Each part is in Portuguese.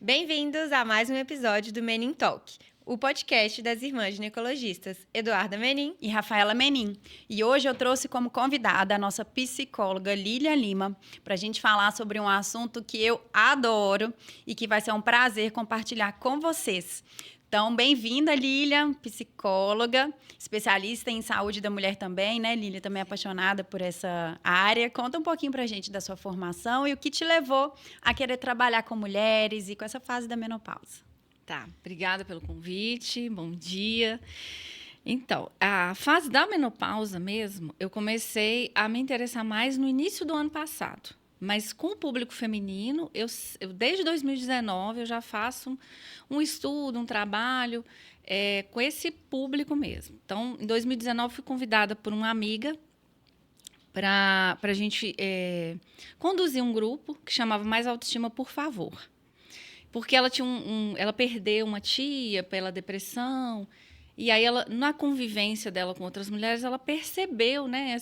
Bem-vindos a mais um episódio do Menin Talk, o podcast das irmãs ginecologistas Eduarda Menin e Rafaela Menin. E hoje eu trouxe como convidada a nossa psicóloga Lília Lima para a gente falar sobre um assunto que eu adoro e que vai ser um prazer compartilhar com vocês. Então, bem-vinda, Lília, psicóloga, especialista em saúde da mulher também, né? Lília também é apaixonada por essa área. Conta um pouquinho pra gente da sua formação e o que te levou a querer trabalhar com mulheres e com essa fase da menopausa. Tá, obrigada pelo convite, bom dia. Então, a fase da menopausa mesmo, eu comecei a me interessar mais no início do ano passado. Mas com o público feminino, eu desde 2019 eu já faço um estudo, um trabalho com esse público mesmo. Então, em 2019, fui convidada por uma amiga para a gente conduzir um grupo que chamava Mais Autoestima, por Favor. Porque ela tinha ela perdeu uma tia pela depressão, e aí ela, na convivência dela com outras mulheres, ela percebeu, né,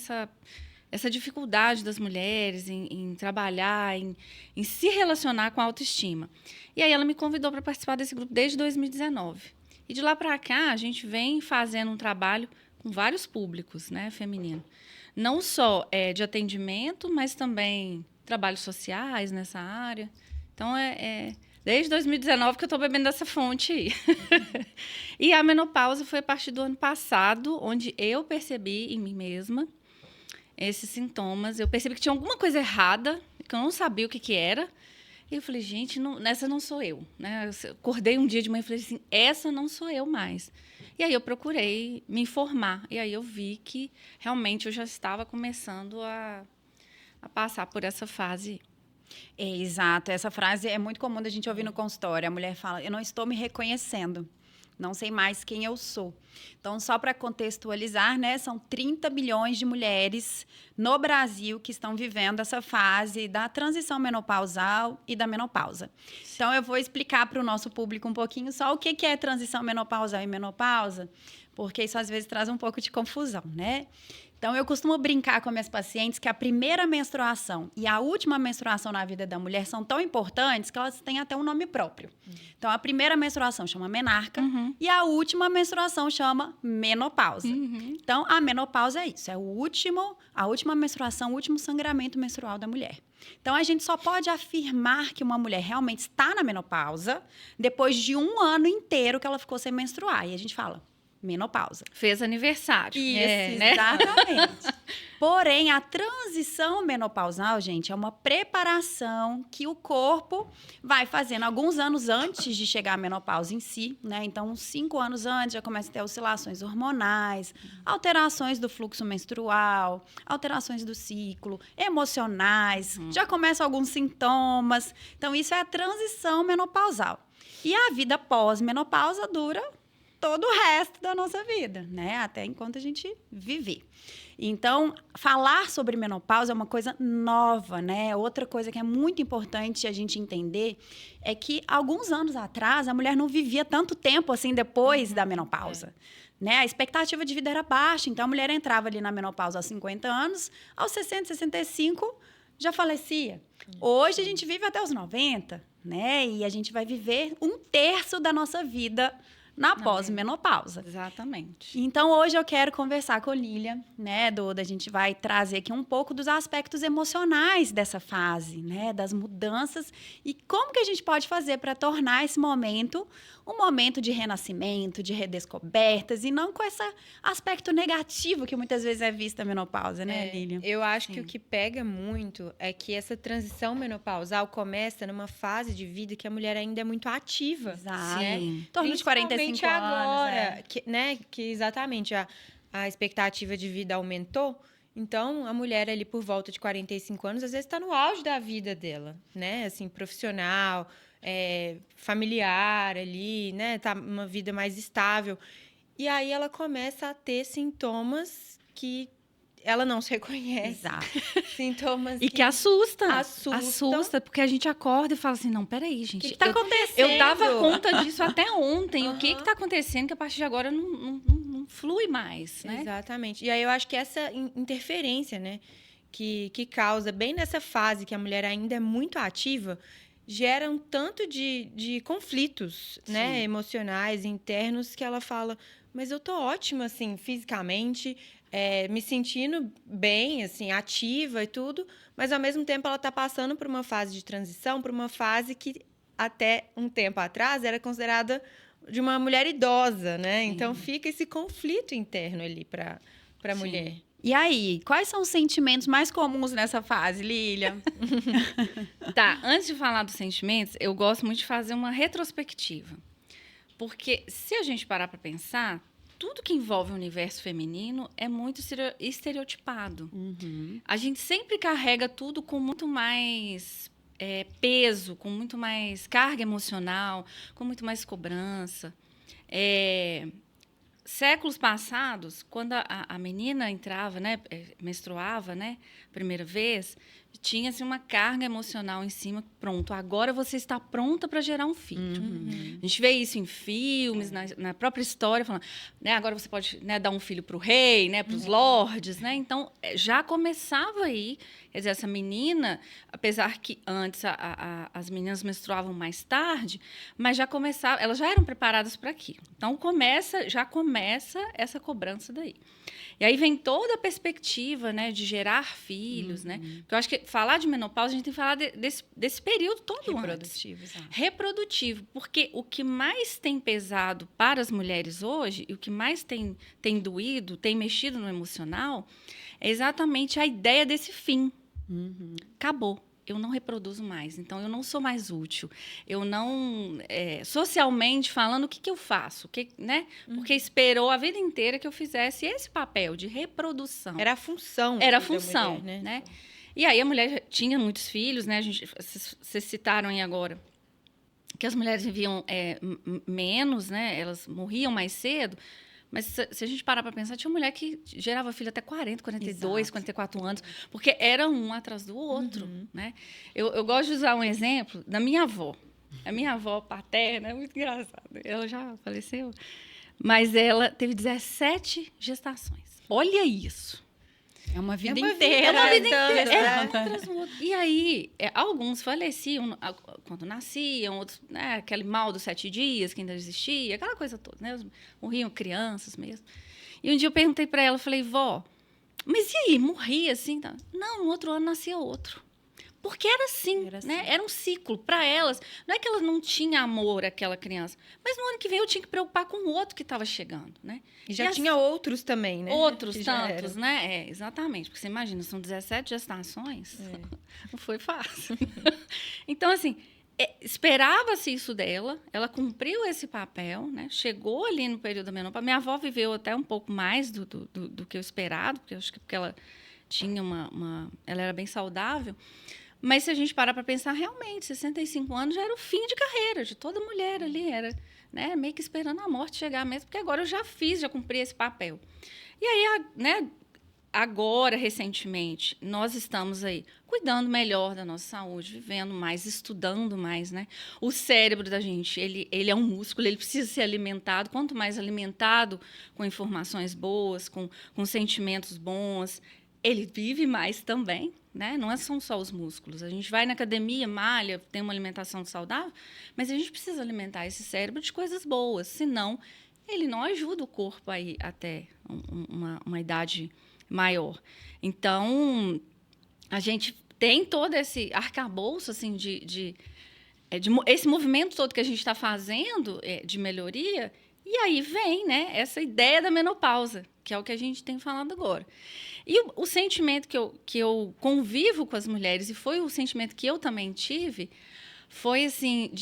essa dificuldade das mulheres em trabalhar, em se relacionar com a autoestima. E aí ela me convidou para participar desse grupo desde 2019. E de lá para cá, a gente vem fazendo um trabalho com vários públicos, né, feminino. Não só de atendimento, mas também trabalhos sociais nessa área. Então, desde 2019 que eu estou bebendo dessa fonte aí. E a menopausa foi a partir do ano passado, onde eu percebi em mim mesma esses sintomas. Eu percebi que tinha alguma coisa errada, que eu não sabia o que era. E eu falei, gente, essa não sou eu. Né? Eu acordei um dia de manhã e falei assim, essa não sou eu mais. E aí eu procurei me informar. E aí eu vi que realmente eu já estava começando a passar por essa fase. Exato, essa frase é muito comum da gente ouvir no consultório. A mulher fala, eu não estou me reconhecendo. Não sei mais quem eu sou. Então, só para contextualizar, né, são 30 milhões de mulheres no Brasil que estão vivendo essa fase da transição menopausal e da menopausa. Então, eu vou explicar para o nosso público um pouquinho só o que é transição menopausal e menopausa, porque isso às vezes traz um pouco de confusão, né? Então, eu costumo brincar com minhas pacientes que a primeira menstruação e a última menstruação na vida da mulher são tão importantes que elas têm até um nome próprio. Então, a primeira menstruação chama menarca e a última menstruação chama menopausa. Então, a menopausa é isso, é a última menstruação, o último sangramento menstrual da mulher. Então, a gente só pode afirmar que uma mulher realmente está na menopausa depois de um ano inteiro que ela ficou sem menstruar. E a gente fala, menopausa. Fez aniversário. Isso, né? Exatamente. Porém, a transição menopausal, gente, é uma preparação que o corpo vai fazendo alguns anos antes de chegar à menopausa em si, né? Então, uns 5 anos antes já começa a ter oscilações hormonais, alterações do fluxo menstrual, alterações do ciclo, emocionais, já começam alguns sintomas. Então, isso é a transição menopausal. E a vida pós-menopausa dura todo o resto da nossa vida, né? Até enquanto a gente viver. Então, falar sobre menopausa é uma coisa nova, né? Outra coisa que é muito importante a gente entender é que, alguns anos atrás, a mulher não vivia tanto tempo assim depois da menopausa. Né? A expectativa de vida era baixa, então a mulher entrava ali na menopausa aos 50 anos, aos 60, 65, já falecia. Hoje a gente vive até os 90, né? E a gente vai viver 1/3 da nossa vida na pós-menopausa. Exatamente. Então, hoje eu quero conversar com a Lília, né, Duda? A gente vai trazer aqui um pouco dos aspectos emocionais dessa fase, né, das mudanças e como que a gente pode fazer para tornar esse momento um momento de renascimento, de redescobertas e não com esse aspecto negativo que muitas vezes é visto na menopausa, né, Lília? Eu acho que o que pega muito é que essa transição menopausal começa numa fase de vida que a mulher ainda é muito ativa. Exato. Né? Em torno de 45 agora, anos. que exatamente a expectativa de vida aumentou. Então, a mulher ali por volta de 45 anos, às vezes está no auge da vida dela, né? Assim, profissional, familiar ali, né? Tá uma vida mais estável. E aí ela começa a ter sintomas que ela não se reconhece. Exato. Sintomas E que assusta. Assusta, porque a gente acorda e fala assim, não, peraí, gente. O que está acontecendo? Eu dava conta disso até ontem. O que está acontecendo que a partir de agora não flui mais, né? Exatamente. E aí eu acho que essa interferência, né, que causa bem nessa fase que a mulher ainda é muito ativa, gera um tanto de conflitos, né, emocionais, internos, que ela fala, mas eu tô ótima, assim, fisicamente, me sentindo bem, assim, ativa e tudo, mas ao mesmo tempo ela tá passando por uma fase de transição, por uma fase que até um tempo atrás era considerada de uma mulher idosa, né? Então fica esse conflito interno ali para a mulher. E aí, quais são os sentimentos mais comuns nessa fase, Lília? Tá, antes de falar dos sentimentos, eu gosto muito de fazer uma retrospectiva. Porque se a gente parar para pensar, tudo que envolve o universo feminino é muito estereotipado. A gente sempre carrega tudo com muito mais peso, com muito mais carga emocional, com muito mais cobrança. Séculos passados, quando a menina entrava, né, menstruava, né, primeira vez, tinha assim, uma carga emocional em cima. Pronto, agora você está pronta para gerar um filho. A gente vê isso em filmes, na própria história, falando, né, agora você pode, né, dar um filho para o rei, né, para os lordes, né? Então já começava aí, quer dizer, essa menina, apesar que antes as meninas menstruavam mais tarde, mas já começava, elas já eram preparadas para aquilo. Então já começa essa cobrança daí. E aí vem toda a perspectiva, né, de gerar filhos, né? Porque eu acho que falar de menopausa, a gente tem que falar desse período todo Reprodutivo, exato. reprodutivo, porque o que mais tem pesado para as mulheres hoje, e o que mais tem doído, tem mexido no emocional, é exatamente a ideia desse fim. Acabou. Eu não reproduzo mais, então eu não sou mais útil. Eu não... socialmente falando, o que eu faço? Né? Porque esperou a vida inteira que eu fizesse esse papel de reprodução. Era a função. Era a da função, mulher, né? E aí a mulher tinha muitos filhos, né? Vocês citaram aí agora que as mulheres viviam menos, né? Elas morriam mais cedo. Mas se a gente parar para pensar, tinha mulher que gerava filho até 40, 42, Exato. 44 anos, porque era um atrás do outro, né? Eu gosto de usar um exemplo da minha avó. A minha avó paterna é muito engraçada. Ela já faleceu, mas ela teve 17 gestações. Olha isso. É uma vida uma inteira. vida, É uma vida tantas, inteira. né? Um atrás do outro. E aí, alguns faleciam quando nasciam, outros, né, aquele mal dos 7 dias que ainda existia, aquela coisa toda, né? Morriam crianças mesmo. E um dia eu perguntei para ela, eu falei, vó, mas e aí, morria assim? Tá? Não, no outro ano nascia outro. Porque era assim, né? Era um ciclo para elas. Não é que elas não tinham amor àquela criança, mas no ano que vem eu tinha que preocupar com o outro que estava chegando, né? E já tinha outros também, né? Outros Que já tantos, eram. né? Exatamente. Porque você imagina, são 17 gestações. Não foi fácil. Então, assim, esperava-se isso dela, ela cumpriu esse papel, né? Chegou ali no período da menopausa. Minha avó viveu até um pouco mais do que o esperado, porque eu acho que porque ela tinha ela era bem saudável. Mas se a gente parar para pensar, realmente, 65 anos já era o fim de carreira de toda mulher ali, era, né, meio que esperando a morte chegar mesmo, porque agora eu já cumpri esse papel. E aí, né, agora, recentemente, nós estamos aí cuidando melhor da nossa saúde, vivendo mais, estudando mais, né? O cérebro da gente, ele é um músculo, ele precisa ser alimentado. Quanto mais alimentado com informações boas, com sentimentos bons, ele vive mais também, né? Não são só os músculos. A gente vai na academia, malha, tem uma alimentação saudável, mas a gente precisa alimentar esse cérebro de coisas boas, senão ele não ajuda o corpo a ir até uma idade maior. Então, a gente tem todo esse arcabouço assim, esse movimento todo que a gente está fazendo de melhoria, e aí vem, né, essa ideia da menopausa, que é o que a gente tem falado agora. E o sentimento que eu convivo com as mulheres, e foi o sentimento que eu também tive, foi assim,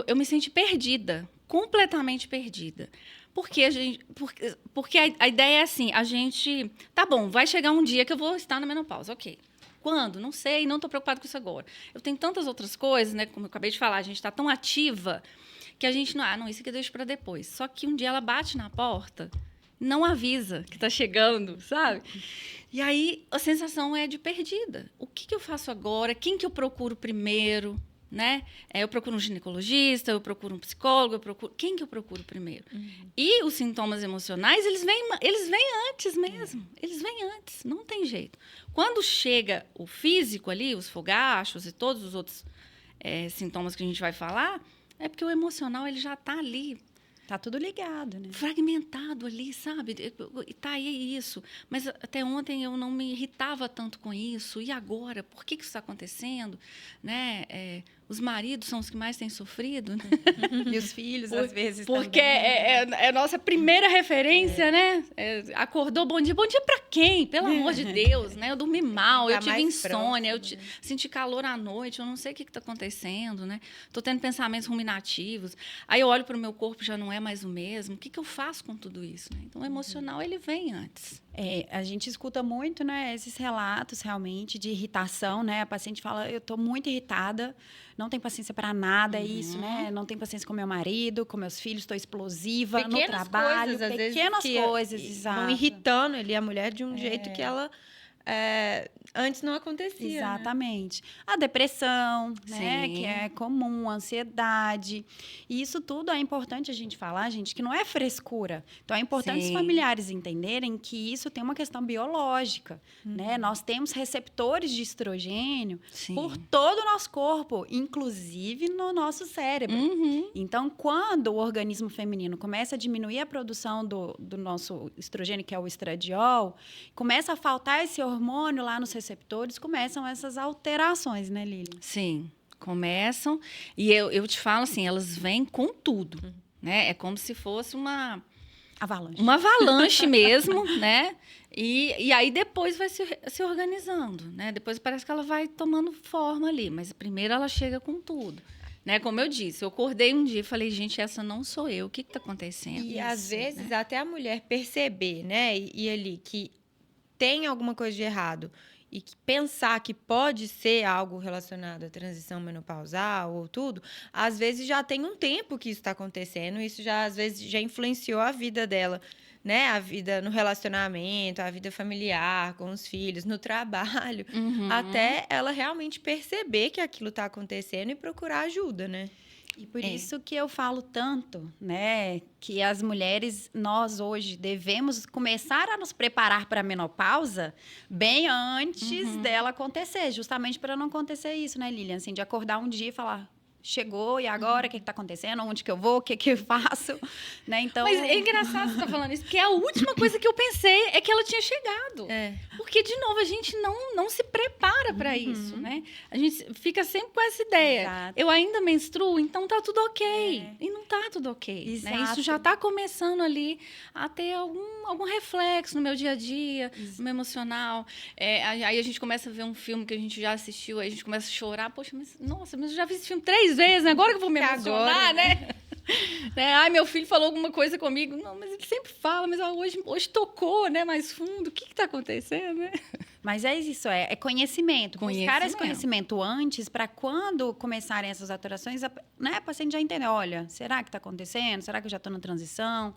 eu me senti perdida, completamente perdida. Porque a ideia é assim, a gente... Tá bom, vai chegar um dia que eu vou estar na menopausa, ok. Quando? Não sei, não estou preocupada com isso agora. Eu tenho tantas outras coisas, né? Como eu acabei de falar, a gente está tão ativa que a gente não, isso aqui eu deixo para depois. Só que um dia ela bate na porta, não avisa que está chegando, sabe? E aí a sensação é de perdida. O que eu faço agora? Quem que eu procuro primeiro? Né? Eu procuro um ginecologista, eu procuro um psicólogo, quem que eu procuro primeiro? E os sintomas emocionais, eles vêm antes mesmo. Eles vêm antes, não tem jeito. Quando chega o físico ali, os fogachos e todos os outros sintomas que a gente vai falar, é porque o emocional ele já está ali. Tá tudo ligado, né? Fragmentado ali, sabe? E tá aí isso. Mas até ontem eu não me irritava tanto com isso. E agora? Por que isso está acontecendo? Né? Os maridos são os que mais têm sofrido, né? E os filhos, às vezes, porque também. é a nossa primeira referência, né? Acordou, bom dia. Bom dia para quem? Pelo amor de Deus, né? Eu dormi mal, eu tive insônia, eu senti calor à noite, eu não sei o que está acontecendo, né? Estou tendo pensamentos ruminativos. Aí eu olho para o meu corpo, já não é mais o mesmo. O que eu faço com tudo isso? Né? Então, o emocional, ele vem antes. A gente escuta muito, né, esses relatos realmente de irritação, né? A paciente fala, eu estou muito irritada, não tenho paciência para nada, é isso, né? Não tenho paciência com meu marido, com meus filhos, estou explosiva no trabalho. Pequenas coisas, exato. Vão irritando ali a mulher de um jeito que ela antes não acontecia. Exatamente. Né? A depressão, né, Sim. que é comum, a ansiedade. E isso tudo é importante a gente falar, gente, que não é frescura. Então, é importante os familiares entenderem que isso tem uma questão biológica. Né? Nós temos receptores de estrogênio por todo o nosso corpo, inclusive no nosso cérebro. Então, quando o organismo feminino começa a diminuir a produção do nosso estrogênio, que é o estradiol, começa a faltar esse hormônio lá nos receptores, começam essas alterações, né, Lilian? Sim, começam. E eu te falo assim, elas vêm com tudo. Né? É como se fosse uma avalanche mesmo, né? E aí depois vai se organizando, né? Depois parece que ela vai tomando forma ali, mas primeiro ela chega com tudo. Né? Como eu disse, eu acordei um dia e falei, gente, essa não sou eu, o que está acontecendo? E às vezes até a mulher perceber, né? E ali que tem alguma coisa de errado e que pensar que pode ser algo relacionado à transição menopausal ou tudo, às vezes já tem um tempo que isso está acontecendo, isso já às vezes já influenciou a vida dela, né? A vida no relacionamento, a vida familiar, com os filhos, no trabalho, até ela realmente perceber que aquilo está acontecendo e procurar ajuda, né? E por isso que eu falo tanto, né, que as mulheres, nós hoje devemos começar a nos preparar para a menopausa bem antes dela acontecer, justamente para não acontecer isso, né, Lilian? Assim, de acordar um dia e falar, chegou, e agora? O que está acontecendo? Onde que eu vou? O que eu faço? Né? Então... Mas é engraçado você estar falando isso, porque a última coisa que eu pensei é que ela tinha chegado. Porque, de novo, a gente não se prepara para isso, né? A gente fica sempre com essa ideia. Exato. Eu ainda menstruo, então tá tudo ok. E não tá tudo ok. Né? Isso já está começando ali a ter algum reflexo no meu dia a dia, no meu emocional. Aí a gente começa a ver um filme que a gente já assistiu, aí a gente começa a chorar. Poxa, mas eu já vi esse filme 3 vezes, né? Agora que eu vou me emocionar, agora, né? Ai, meu filho falou alguma coisa comigo. Não, mas ele sempre fala, mas hoje tocou, né? Mais fundo. O que está acontecendo, né? Mas é isso, é conhecimento. Buscar esse conhecimento antes, para quando começarem essas alterações, né, a paciente já entender, olha, será que está acontecendo? Será que eu já estou na transição?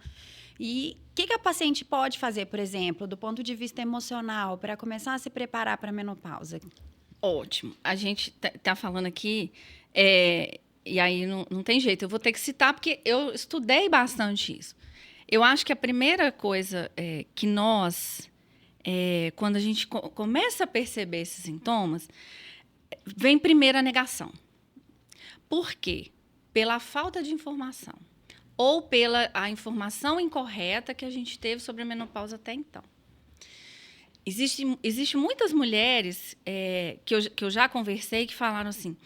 E o que a paciente pode fazer, por exemplo, do ponto de vista emocional, para começar a se preparar para a menopausa? Ótimo. A gente está falando aqui, e aí não tem jeito, eu vou ter que citar, porque eu estudei bastante isso. Eu acho que a primeira coisa que nós... quando a gente começa a perceber esses sintomas, vem primeiro a negação. Por quê? Pela falta de informação. Ou pela a informação incorreta que a gente teve sobre a menopausa até então. Existe muitas mulheres que eu já conversei que falaram assim,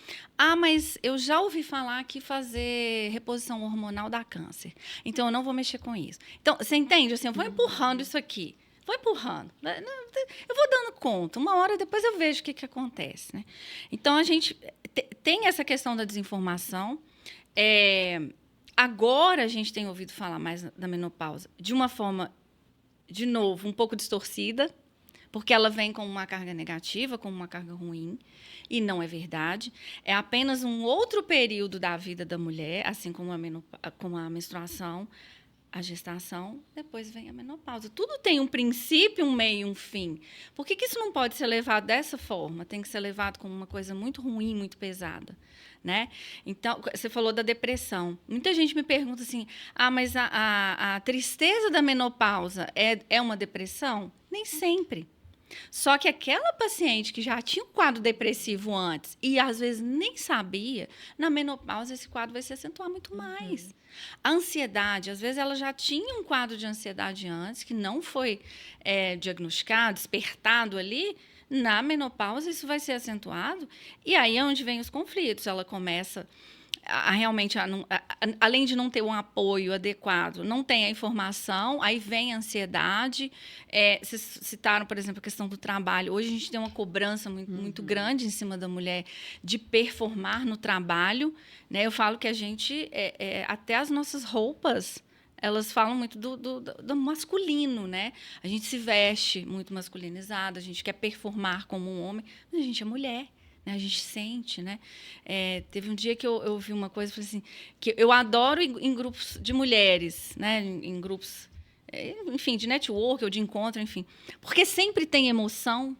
mas eu já ouvi falar que fazer reposição hormonal dá câncer, então eu não vou mexer com isso. Então, você entende? Assim, eu vou empurrando isso aqui. Vou empurrando. Eu vou dando conta. Uma hora depois eu vejo o que acontece. Né? Então, a gente tem essa questão da desinformação. Agora, a gente tem ouvido falar mais da menopausa de uma forma, de novo, um pouco distorcida, porque ela vem com uma carga negativa, com uma carga ruim, e não é verdade. É apenas um outro período da vida da mulher, assim como a menstruação, a gestação, depois vem a menopausa. Tudo tem um princípio, um meio e um fim. Por que isso não pode ser levado dessa forma? Tem que ser levado como uma coisa muito ruim, muito pesada. Né? Então, você falou da depressão. Muita gente me pergunta assim, mas a tristeza da menopausa é uma depressão? Nem sempre. Só que aquela paciente que já tinha um quadro depressivo antes e às vezes nem sabia, na menopausa esse quadro vai se acentuar muito mais. A ansiedade, às vezes ela já tinha um quadro de ansiedade antes, que não foi diagnosticado, despertado ali. Na menopausa isso vai ser acentuado. E aí é onde vem os conflitos. Ela começa realmente, além de não ter um apoio adequado, não tem a informação, aí vem a ansiedade. Vocês citaram, por exemplo, a questão do trabalho. Hoje a gente tem uma cobrança muito grande em cima da mulher de performar no trabalho, né? Eu falo que a gente, até as nossas roupas, elas falam muito do masculino, né? A gente se veste muito masculinizado, a gente quer performar como um homem, mas a gente é mulher. Né, a gente sente, né? Teve um dia que eu vi uma coisa, falei assim, que eu adoro em grupos de mulheres, né? Em grupos, enfim, de network ou de encontro, enfim, porque sempre tem emoção,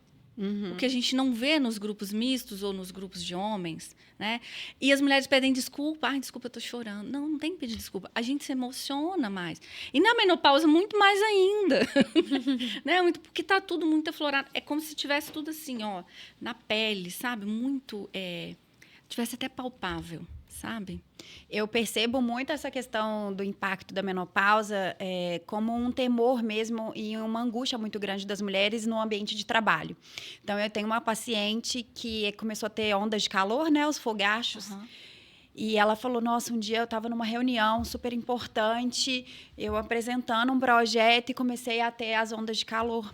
o que a gente não vê nos grupos mistos ou nos grupos de homens, né? E as mulheres pedem desculpa, desculpa, eu tô chorando. Não tem que pedir desculpa. A gente se emociona mais. E na menopausa, muito mais ainda. Né? Porque tá tudo muito aflorado. É como se tivesse tudo assim, ó, na pele, sabe? Muito, tivesse até palpável, sabe? Eu percebo muito essa questão do impacto da menopausa como um temor mesmo e uma angústia muito grande das mulheres no ambiente de trabalho. Então, eu tenho uma paciente que começou a ter ondas de calor, né, os fogachos. E ela falou, nossa, um dia eu estava numa reunião super importante, eu apresentando um projeto e comecei a ter as ondas de calor.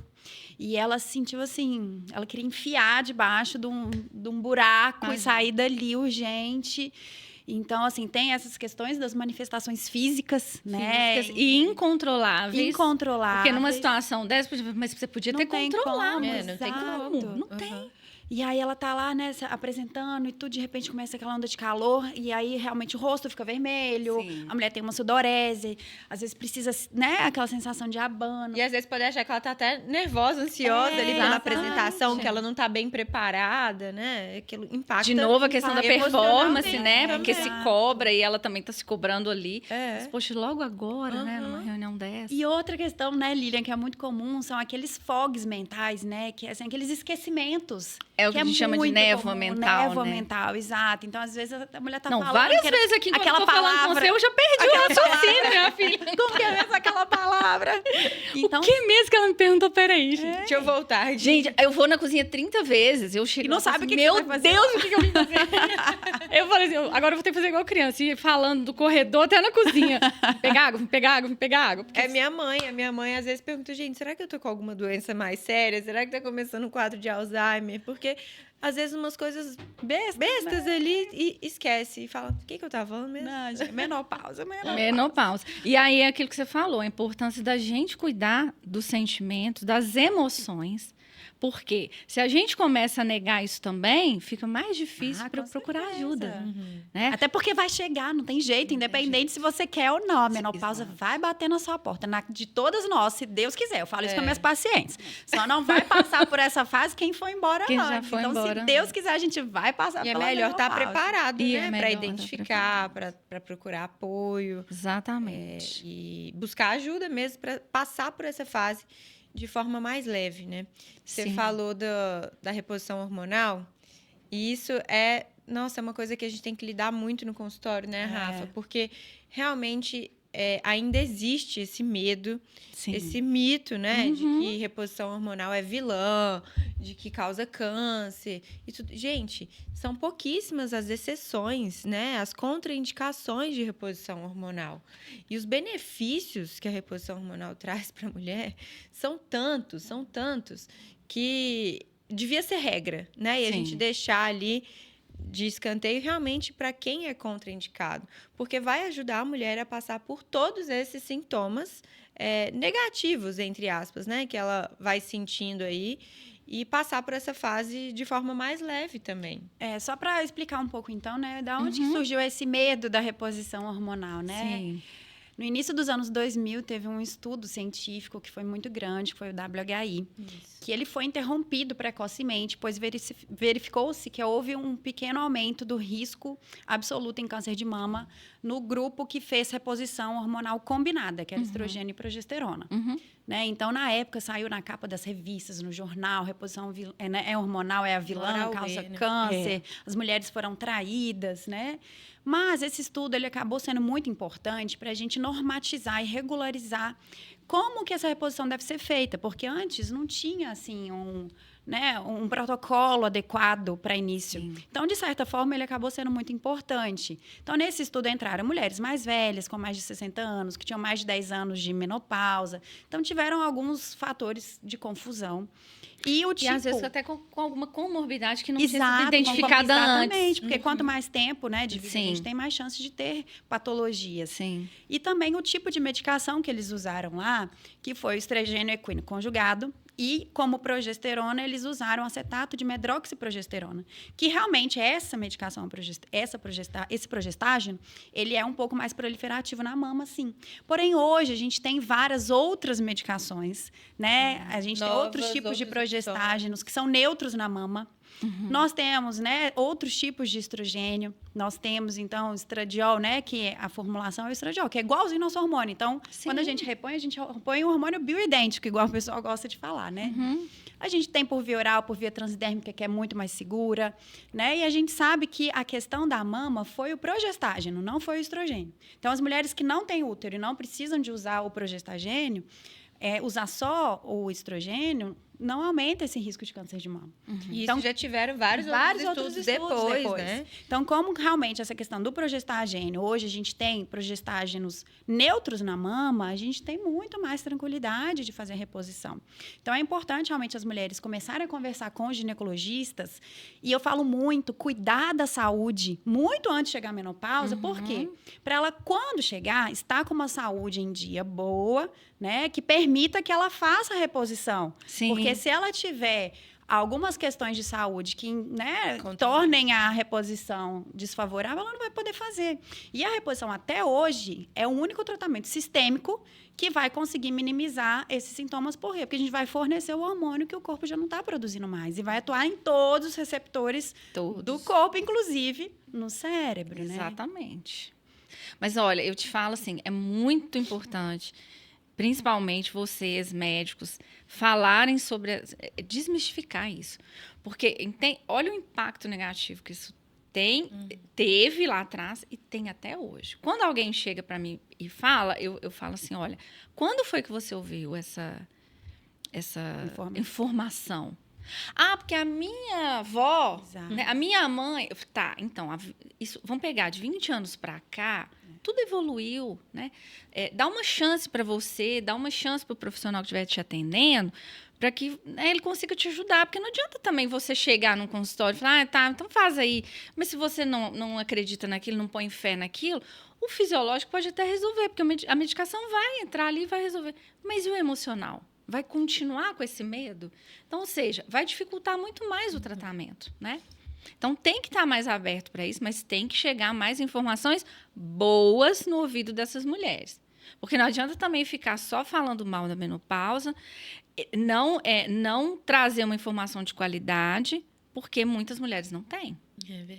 E ela se sentiu assim, ela queria enfiar debaixo de um buraco e sair dali urgente. Então, assim, tem essas questões das manifestações físicas, né? E incontroláveis. Porque numa situação dessa, mas você podia ter controlado. Não tem como. Não tem. E aí ela tá lá, né, apresentando e tudo, de repente começa aquela onda de calor, e aí realmente o rosto fica vermelho, a mulher tem uma sudorese, às vezes precisa, né, aquela sensação de abano. E às vezes pode achar que ela tá até nervosa, ansiosa ali pela apresentação, que ela não tá bem preparada, né? Aquilo impacta. De novo a questão da performance, né? Também. Porque se cobra e ela também tá se cobrando ali. Mas, poxa, logo agora, né, numa reunião dessa. E outra questão, né, Lilian, que é muito comum, são aqueles fogs mentais, né, que assim, aqueles esquecimentos. É o que a gente chama de névoa mental, névoa né? mental, exato. Então, às vezes, a mulher tá não, falando... várias vezes aqui, quando aquela eu tô falando com você, eu já perdi o raciocínio, minha filha. Como que é mesmo aquela palavra? Então, o que mesmo que ela me perguntou? Peraí, gente. Deixa eu voltar. Gente, eu vou na cozinha 30 vezes, eu chego e não sabe o que meu você vai fazer. Deus, o que eu vim fazer? Eu falei assim, agora eu vou ter que fazer igual criança, ir falando do corredor até na cozinha. Pegar água. Porque... A minha mãe às vezes pergunta, gente, será que eu tô com alguma doença mais séria? Será que tá começando um quadro de Alzheimer? Porque às vezes umas coisas bestas né? ali e esquece. E fala, o que eu tava falando mesmo? Não, gente, menopausa. Menopausa. E aí é aquilo que você falou, a importância da gente cuidar dos sentimentos, das emoções. Porque se a gente começa a negar isso também, fica mais difícil para procurar ajuda. Né? Até porque vai chegar, não tem jeito, independente se você quer ou não. A menopausa vai bater na sua porta. De todas nós, se Deus quiser. Eu falo isso com minhas pacientes. Só não vai passar por essa fase quem foi embora quem antes. Já foi então, embora. Se Deus quiser, a gente vai passar E é pela melhor estar menopausa. preparado, né? Para melhor identificar, para procurar apoio. Exatamente. E buscar ajuda mesmo para passar por essa fase de forma mais leve, né? Você falou da reposição hormonal, e isso é uma coisa que a gente tem que lidar muito no consultório, né, Rafa? Porque realmente ainda existe esse medo, esse mito, né? De que reposição hormonal é vilã, de que causa câncer. E tudo. Gente, são pouquíssimas as exceções, né? As contraindicações de reposição hormonal. E os benefícios que a reposição hormonal traz para a mulher são tantos, que devia ser regra, né? E a gente deixar ali de escanteio realmente para quem é contraindicado, porque vai ajudar a mulher a passar por todos esses sintomas negativos, entre aspas, né, que ela vai sentindo aí, e passar por essa fase de forma mais leve também. Só para explicar um pouco, então, né, da onde que surgiu esse medo da reposição hormonal, né? Sim. No início dos anos 2000, teve um estudo científico que foi muito grande, que foi o WHI, que ele foi interrompido precocemente, pois verificou-se que houve um pequeno aumento do risco absoluto em câncer de mama no grupo que fez reposição hormonal combinada, que era estrogênio e progesterona. Né? Então, na época, saiu na capa das revistas, no jornal, reposição hormonal é a vilã, causa câncer, as mulheres foram traídas, né? Mas esse estudo ele acabou sendo muito importante para a gente normatizar e regularizar como que essa reposição deve ser feita, porque antes não tinha assim um protocolo adequado para início. Sim. Então, de certa forma, ele acabou sendo muito importante. Então, nesse estudo entraram mulheres mais velhas, com mais de 60 anos, que tinham mais de 10 anos de menopausa. Então, tiveram alguns fatores de confusão. E às vezes até com alguma comorbidade que não tinha sido identificada antes. Exatamente, porque quanto mais tempo, né, de vida a gente tem mais chance de ter patologias. Sim. E também o tipo de medicação que eles usaram lá, que foi o estrogênio equino conjugado, e como progesterona, eles usaram acetato de medroxiprogesterona, que realmente essa medicação, esse progestágeno, ele é um pouco mais proliferativo na mama, sim. Porém, hoje, a gente tem várias outras medicações, né? A gente tem outros tipos de progestágenos que são neutros na mama. Nós temos, né, outros tipos de estrogênio. Nós temos, então, o estradiol, né, que a formulação é o estradiol, que é igualzinho ao nosso hormônio. Então, quando a gente repõe um hormônio bioidêntico, igual o pessoal gosta de falar, né? A gente tem por via oral, por via transdérmica, que é muito mais segura, né? E a gente sabe que a questão da mama foi o progestágeno, não foi o estrogênio. Então, as mulheres que não têm útero e não precisam de usar o progestagênio, usar só o estrogênio não aumenta esse risco de câncer de mama. E então, já tiveram vários outros estudos depois, né? Então, como realmente essa questão do progestagênio, hoje a gente tem progestágenos neutros na mama, a gente tem muito mais tranquilidade de fazer a reposição. Então, é importante realmente as mulheres começarem a conversar com os ginecologistas, e eu falo muito, cuidar da saúde muito antes de chegar à menopausa, por quê? Para ela, quando chegar, estar com uma saúde em dia boa, né, que permita que ela faça a reposição. Sim. Porque se ela tiver algumas questões de saúde que, né, tornem a reposição desfavorável, ela não vai poder fazer. E a reposição, até hoje, é o único tratamento sistêmico que vai conseguir minimizar esses sintomas. Por quê? Porque a gente vai fornecer o hormônio que o corpo já não está produzindo mais. E vai atuar em todos os receptores do corpo, inclusive no cérebro, né? Exatamente. Mas, olha, eu te falo assim, é muito importante, principalmente vocês, médicos, falarem sobre... desmistificar isso. Porque olha o impacto negativo que isso teve lá atrás e tem até hoje. Quando alguém chega para mim e fala, eu falo assim, olha, quando foi que você ouviu essa informação? Ah, porque a minha avó, né, a minha mãe... Tá, então, vamos pegar de 20 anos para cá, tudo evoluiu, né? Dá uma chance para você, dá uma chance para o profissional que estiver te atendendo, para que, né, ele consiga te ajudar. Porque não adianta também você chegar num consultório e falar, tá, então faz aí. Mas se você não acredita naquilo, não põe fé naquilo, o fisiológico pode até resolver, porque a medicação vai entrar ali e vai resolver. Mas e o emocional? Vai continuar com esse medo? Então, ou seja, vai dificultar muito mais o tratamento, né? Então, tem que estar mais aberto para isso, mas tem que chegar mais informações boas no ouvido dessas mulheres. Porque não adianta também ficar só falando mal da menopausa, não trazer uma informação de qualidade, porque muitas mulheres não têm.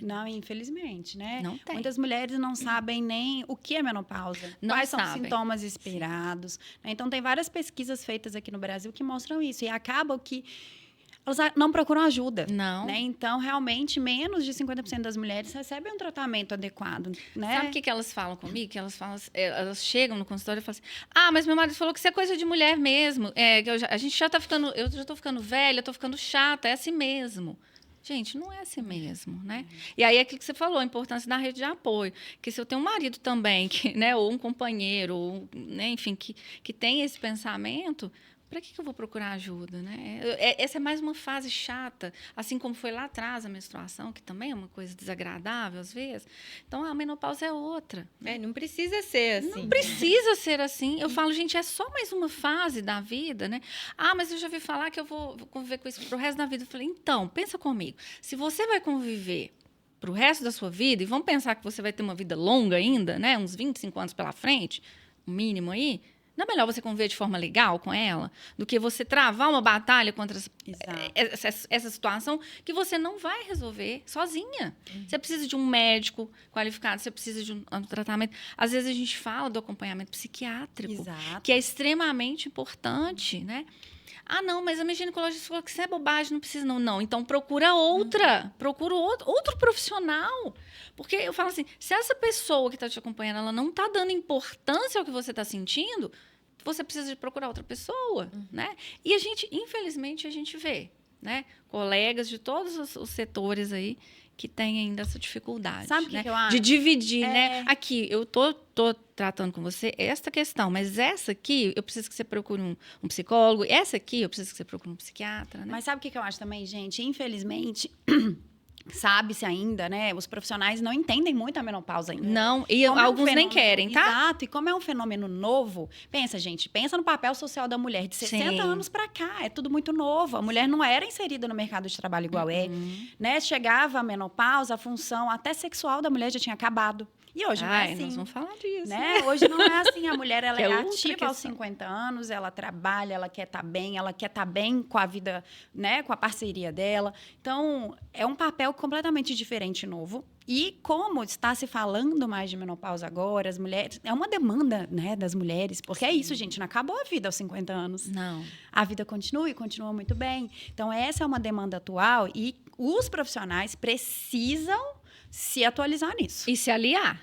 Não, infelizmente, né? Não tem. Muitas mulheres não sabem nem o que é menopausa, quais são os sintomas esperados. Né? Então, tem várias pesquisas feitas aqui no Brasil que mostram isso. E acaba que elas não procuram ajuda. Não. Né? Então, realmente, menos de 50% das mulheres recebem um tratamento adequado. Né? Sabe o que elas falam comigo? Que elas chegam no consultório e falam assim, mas meu marido falou que isso é coisa de mulher mesmo. Que eu já estou ficando velha, eu estou ficando chata, é assim mesmo. Gente, não é assim mesmo, né? E aí é aquilo que você falou, a importância da rede de apoio. Que se eu tenho um marido também, né, ou um companheiro, ou, né, enfim, que tem esse pensamento, para que eu vou procurar ajuda, né? Essa é mais uma fase chata, assim como foi lá atrás a menstruação, que também é uma coisa desagradável às vezes. Então, a menopausa é outra. Não precisa ser assim. Não precisa ser assim. Eu falo, gente, é só mais uma fase da vida, né? Mas eu já ouvi falar que eu vou conviver com isso pro resto da vida. Eu falei, então, pensa comigo. Se você vai conviver pro resto da sua vida, e vamos pensar que você vai ter uma vida longa ainda, né? Uns 25 anos pela frente, mínimo aí, não é melhor você conviver de forma legal com ela do que você travar uma batalha contra essa situação que você não vai resolver sozinha. Você precisa de um médico qualificado, você precisa de um tratamento. Às vezes a gente fala do acompanhamento psiquiátrico, que é extremamente importante, né? Ah, não, mas a minha ginecologista falou que isso é bobagem, não precisa, não. Não, então procura outra. Procura outro profissional. Porque eu falo assim, se essa pessoa que está te acompanhando, ela não está dando importância ao que você está sentindo, você precisa de procurar outra pessoa, né? E infelizmente, a gente vê, né? Colegas de todos os setores aí que têm ainda essa dificuldade. Sabe o né? que eu acho? De dividir, né? Aqui, eu tô tratando com você esta questão, mas essa aqui, eu preciso que você procure um psicólogo, essa aqui, eu preciso que você procure um psiquiatra, né? Mas sabe o que eu acho também, gente? Infelizmente, sabe-se ainda, né? Os profissionais não entendem muito a menopausa ainda. Não, e alguns nem querem, tá? Exato, e como é um fenômeno novo, pensa no papel social da mulher de 60 Sim. anos pra cá, é tudo muito novo. A mulher não era inserida no mercado de trabalho igual né? Chegava a menopausa, a função até sexual da mulher já tinha acabado. E hoje não é assim. Nós vamos falar disso. Né? Hoje não é assim, a mulher ela é outra ativa aos questão. 50 anos, ela trabalha, ela quer estar bem, ela quer estar bem com a vida, né, com a parceria dela. Então, é um papel completamente diferente, novo. E como está se falando mais de menopausa agora, as mulheres, é uma demanda, né, das mulheres, porque é isso, gente, não acabou a vida aos 50 anos. Não. A vida continua e continua muito bem. Então, essa é uma demanda atual e os profissionais precisam se atualizar nisso. E se aliar.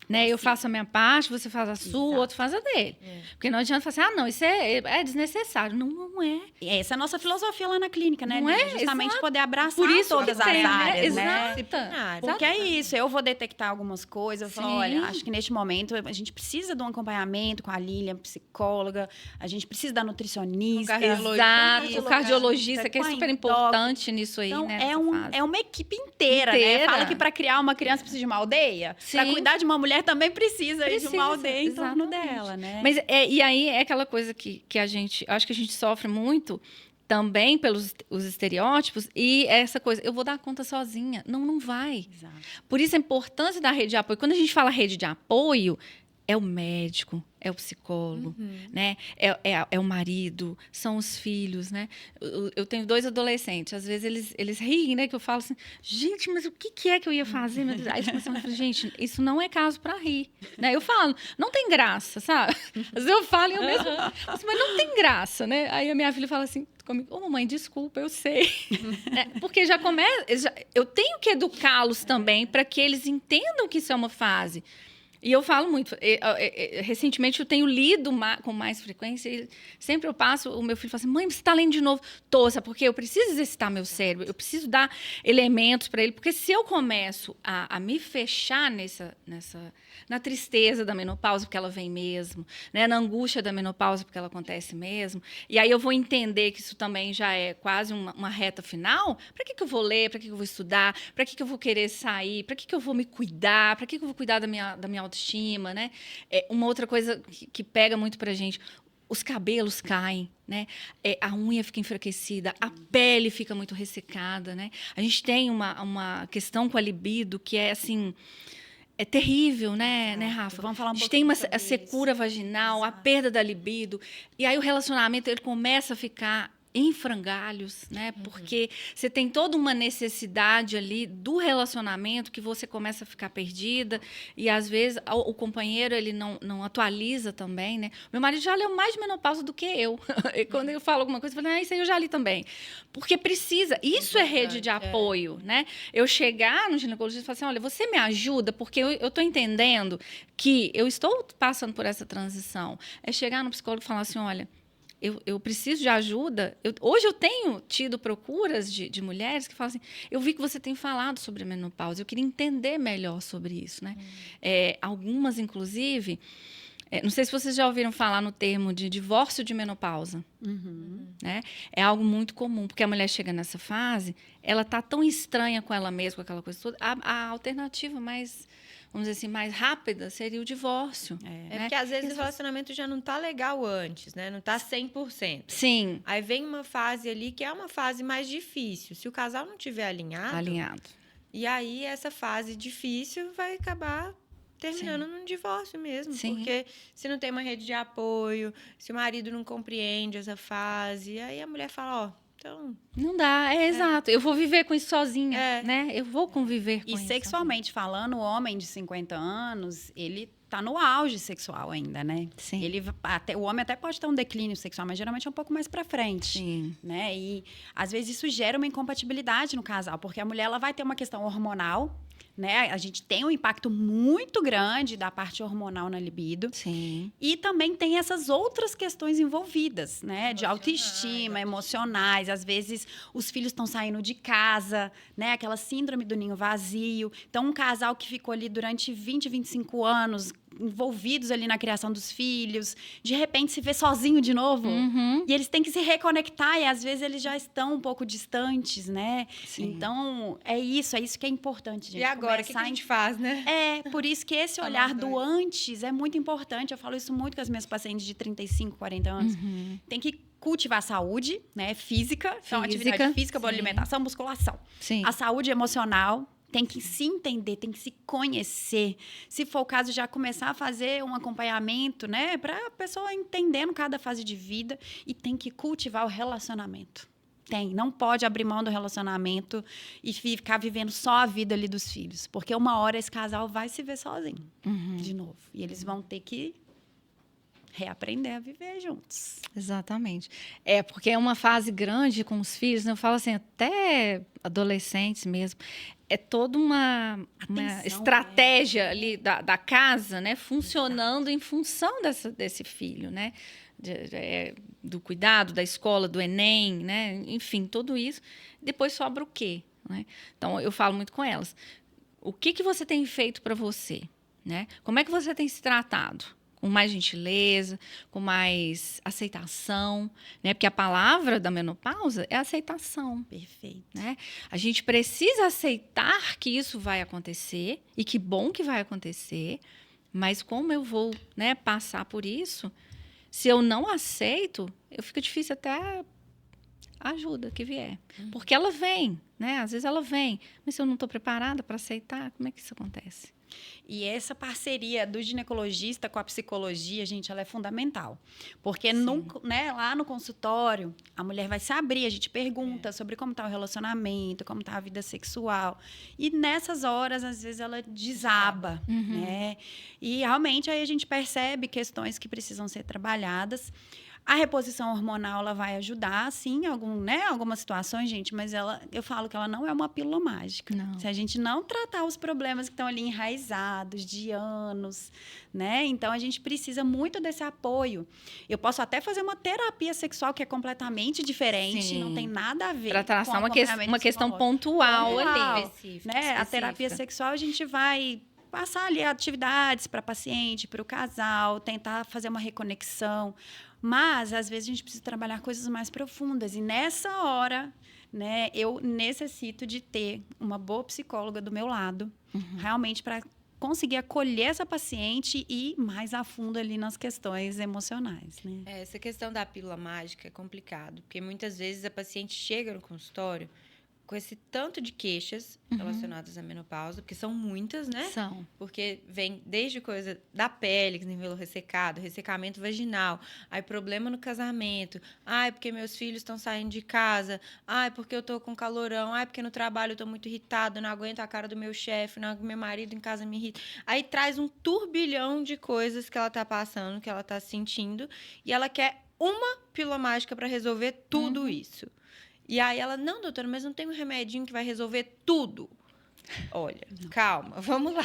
Né? Eu faço a minha parte, você faz a sua, o outro faz a dele. Porque não adianta falar assim, não, isso é desnecessário. Não, não é. Essa é a nossa filosofia lá na clínica, né? Não é? Justamente Exato. poder abraçar Por isso todas que tem, as né? áreas, né? Exato. Porque é isso, eu vou detectar algumas coisas, eu falo, Sim. olha, acho que neste momento a gente precisa de um acompanhamento com a Lilian, psicóloga, a gente precisa da nutricionista. Exato, o cardiologista, que é com a super endócrina. importante nisso aí, Então, né? é uma equipe inteira, né? Fala que para criar uma criança precisa de uma aldeia. Sim. Para cuidar de uma mulher também precisa de uma aldeia em torno exatamente. dela, né? Mas e aí é aquela coisa que a gente, acho que a gente sofre muito também pelos os estereótipos e essa coisa, eu vou dar conta sozinha. Não, não vai. Exato. Por isso a importância da rede de apoio. Quando a gente fala rede de apoio, é o médico, é o psicólogo, né? É o marido, são os filhos, né? Eu tenho 2 adolescentes, às vezes eles riem, né? Que eu falo assim, gente, mas o que é que eu ia fazer? Meu Deus. Aí eles começam a falar, gente, isso não é caso para rir, né? Eu falo, não tem graça, sabe? Às vezes eu falo e eu mesmo, mas não tem graça, né? Aí a minha filha fala assim comigo, ô mamãe, desculpa, eu sei. Né? Porque já começa, eu tenho que educá-los também para que eles entendam que isso é uma fase. E eu falo muito, recentemente eu tenho lido com mais frequência, e sempre eu passo, o meu filho fala assim, mãe, você está lendo de novo? Sabe, porque eu preciso exercitar meu cérebro, eu preciso dar elementos para ele, porque se eu começo a me fechar na tristeza da menopausa, porque ela vem mesmo, né, na angústia da menopausa, porque ela acontece mesmo, e aí eu vou entender que isso também já é quase uma reta final, para que eu vou ler, para que eu vou estudar, para que eu vou querer sair, para que eu vou me cuidar, para que eu vou cuidar da minha autoestima, né? Uma outra coisa que pega muito pra gente, os cabelos caem, né? A unha fica enfraquecida, a pele fica muito ressecada, né? A gente tem uma questão com a libido que é assim, é terrível, né, Rafa? Vamos falar um a gente pouquinho tem a secura vaginal, a perda da libido, e aí o relacionamento ele começa a ficar em frangalhos, né? Porque você tem toda uma necessidade ali do relacionamento que você começa a ficar perdida e às vezes o companheiro ele não atualiza também, né? Meu marido já leu mais de menopausa do que eu. E quando eu falo alguma coisa, eu falo, isso aí eu já li também. Porque precisa, isso é rede de apoio, né? Eu chegar no ginecologista e falar assim, olha, você me ajuda porque eu estou entendendo que eu estou passando por essa transição. É chegar no psicólogo e falar assim, olha, eu preciso de ajuda. Hoje eu tenho tido procuras de mulheres que falam assim, eu vi que você tem falado sobre a menopausa, eu queria entender melhor sobre isso, né? Algumas, inclusive, não sei se vocês já ouviram falar no termo de divórcio de menopausa. Né? É algo muito comum, porque a mulher chega nessa fase, ela está tão estranha com ela mesma, com aquela coisa toda, a alternativa mais... vamos dizer assim, mais rápida, seria o divórcio. Né? Porque, às vezes, o relacionamento já não tá legal antes, né? Não tá 100%. Sim. Aí vem uma fase ali que é uma fase mais difícil. Se o casal não tiver alinhado... Alinhado. E aí, essa fase difícil vai acabar terminando num divórcio mesmo. Sim. Porque se não tem uma rede de apoio, se o marido não compreende essa fase, aí a mulher fala, então... Não dá, exato. Eu vou viver com isso sozinha, É. né? Eu vou conviver com E isso. sexualmente falando, o homem de 50 anos, ele tá no auge sexual ainda, né? Sim. O homem até pode ter um declínio sexual, mas geralmente é um pouco mais pra frente. Sim. Né? E às vezes isso gera uma incompatibilidade no casal, porque a mulher ela vai ter uma questão hormonal, né? A gente tem um impacto muito grande da parte hormonal na libido. Sim. E também tem essas outras questões envolvidas, né? De autoestima, emocionais. Às vezes, os filhos estão saindo de casa, né? Aquela síndrome do ninho vazio. Então, um casal que ficou ali durante 20, 25 anos, envolvidos ali na criação dos filhos, de repente se vê sozinho de novo. Uhum. E eles têm que se reconectar, e às vezes eles já estão um pouco distantes, né? Sim. Então, é isso que é importante, gente. E agora, o que a gente faz, né? Por isso que esse olhar do antes é muito importante. Eu falo isso muito com as minhas pacientes de 35, 40 anos. Tem que cultivar a saúde, né? Física. Então, atividade física, boa alimentação, musculação. Sim. A saúde emocional. Tem que se entender, tem que se conhecer. Se for o caso, já começar a fazer um acompanhamento, né? Para a pessoa entendendo cada fase de vida. E tem que cultivar o relacionamento. Não pode abrir mão do relacionamento e ficar vivendo só a vida ali dos filhos. Porque uma hora esse casal vai se ver sozinho de novo. E eles vão ter que reaprender a viver juntos. Exatamente. Porque é uma fase grande com os filhos, né? Eu falo assim, até adolescentes mesmo. É toda uma estratégia ali da casa, né? Funcionando em função desse filho, né? Do cuidado, da escola, do Enem, né? Enfim, tudo isso. Depois sobra o quê? Né? Então, eu falo muito com elas. O que você tem feito para você? Né? Como é que você tem se tratado? Com mais gentileza, com mais aceitação, né? Porque a palavra da menopausa é aceitação. Perfeito. Né? A gente precisa aceitar que isso vai acontecer, e que bom que vai acontecer, mas como eu vou, né, passar por isso, se eu não aceito, fica difícil até a ajuda que vier. Porque ela vem, né? Às vezes ela vem, mas se eu não estou preparada para aceitar, como é que isso acontece? E essa parceria do ginecologista com a psicologia, gente, ela é fundamental. Porque lá no consultório, a mulher vai se abrir, a gente pergunta sobre como está o relacionamento, como está a vida sexual. E nessas horas, às vezes, ela desaba, né? E realmente aí a gente percebe questões que precisam ser trabalhadas. A reposição hormonal, ela vai ajudar, sim, em algumas situações, gente, mas eu falo que ela não é uma pílula mágica. Não. Se a gente não tratar os problemas que estão ali enraizados de anos, né? Então, a gente precisa muito desse apoio. Eu posso até fazer uma terapia sexual que é completamente diferente, Sim. não tem nada a ver Para traçar com uma questão pontual ali. Né? A terapia sexual, a gente vai passar ali atividades para paciente, para o casal, tentar fazer uma reconexão. Mas, às vezes, a gente precisa trabalhar coisas mais profundas. E, nessa hora, né, eu necessito de ter uma boa psicóloga do meu lado, realmente para conseguir acolher essa paciente e ir mais a fundo ali nas questões emocionais. Né? Essa questão da pílula mágica é complicado, porque muitas vezes a paciente chega no consultório com esse tanto de queixas relacionadas à menopausa, porque são muitas, né? São. Porque vem desde coisa da pele, nível ressecado, ressecamento vaginal, aí problema no casamento, porque meus filhos estão saindo de casa, porque eu tô com calorão, porque no trabalho eu tô muito irritado, não aguento a cara do meu chefe, meu marido em casa me irrita. Aí traz um turbilhão de coisas que ela tá passando, que ela tá sentindo, e ela quer uma pílula mágica para resolver tudo isso. E aí ela, não, doutora, mas não tem um remedinho que vai resolver tudo. Olha, calma, vamos lá.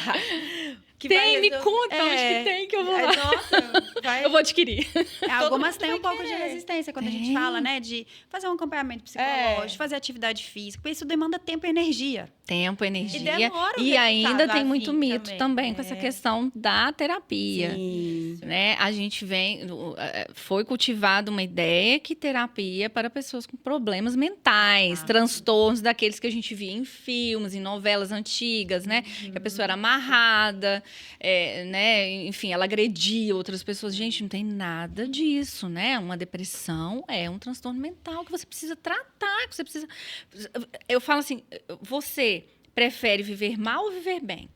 Me conta onde que tem que eu vou lá. Nossa, eu vou adquirir. Algumas têm um pouco de resistência quando a gente fala, né? De fazer um acompanhamento psicológico, fazer atividade física. Porque isso demanda tempo e energia. Tempo, energia. E demora E ainda tem muito mito também, também com essa questão da terapia. Sim. Né? A gente foi cultivada uma ideia que terapia é para pessoas com problemas mentais, transtornos daqueles que a gente via em filmes, em novelas antigas, né? Que a pessoa era amarrada, né? Enfim, ela agredia outras pessoas. Gente, não tem nada disso, né? Uma depressão é um transtorno mental que você precisa tratar, que você precisa... Eu falo assim, você prefere viver mal ou viver bem?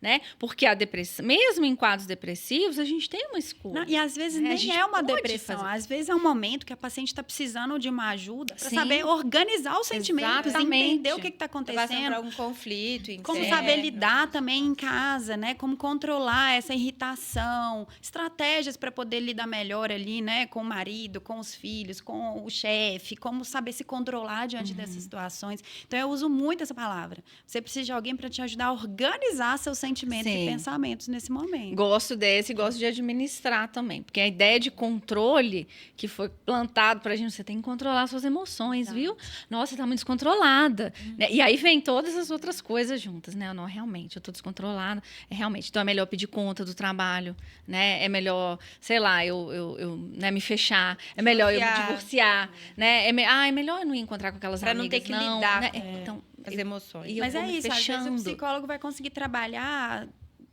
né? Porque a depressão, mesmo em quadros depressivos, a gente tem uma escolha. Não, e às vezes né? A nem gente é uma pode depressão. fazer. Às vezes é um momento que a paciente está precisando de uma ajuda para Sim. saber organizar os sentimentos, Exatamente. entender o que está Tá passando por acontecendo. algum conflito Como interno. saber lidar também em casa, né? Como controlar essa irritação, estratégias para poder lidar melhor ali, né? Com o marido, com os filhos, com o chefe, como saber se controlar diante dessas situações. Então, eu uso muito essa palavra. Você precisa de alguém para te ajudar a organizar seus sentimentos Sim. e pensamentos nesse momento. Gosto desse e gosto de administrar também. Porque a ideia de controle que foi plantado pra gente, você tem que controlar suas emoções, viu? Nossa, você tá muito descontrolada. Né? E aí vem todas as outras coisas juntas, né? Não, realmente, eu tô descontrolada. Realmente. Então é melhor pedir conta do trabalho, né? É melhor, sei lá, eu né, me fechar. É melhor eu me divorciar, né? É melhor eu não encontrar com aquelas Pra amigas, não ter que não, lidar né? com Então, as emoções. E eu Mas vou é me isso, às vezes fechando. o psicólogo vai conseguir trabalhar,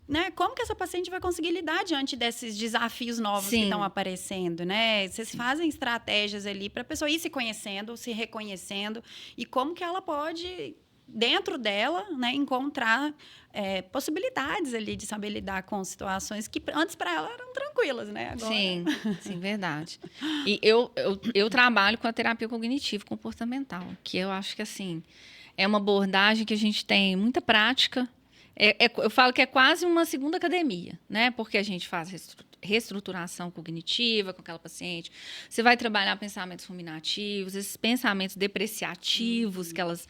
né? Como que essa paciente vai conseguir lidar diante desses desafios novos que Sim. estão aparecendo, né? Vocês Sim. fazem estratégias ali para a pessoa ir se conhecendo, se reconhecendo e como que ela pode, dentro dela, né, encontrar possibilidades ali de saber lidar com situações que antes para ela eram tranquilas, né? Agora... Sim, verdade. E eu trabalho com a terapia cognitivo-comportamental, que eu acho que, assim, é uma abordagem que a gente tem muita prática. Eu falo que é quase uma segunda academia, né? Porque a gente faz reestruturação cognitiva com aquela paciente. Você vai trabalhar pensamentos ruminativos, esses pensamentos depreciativos que elas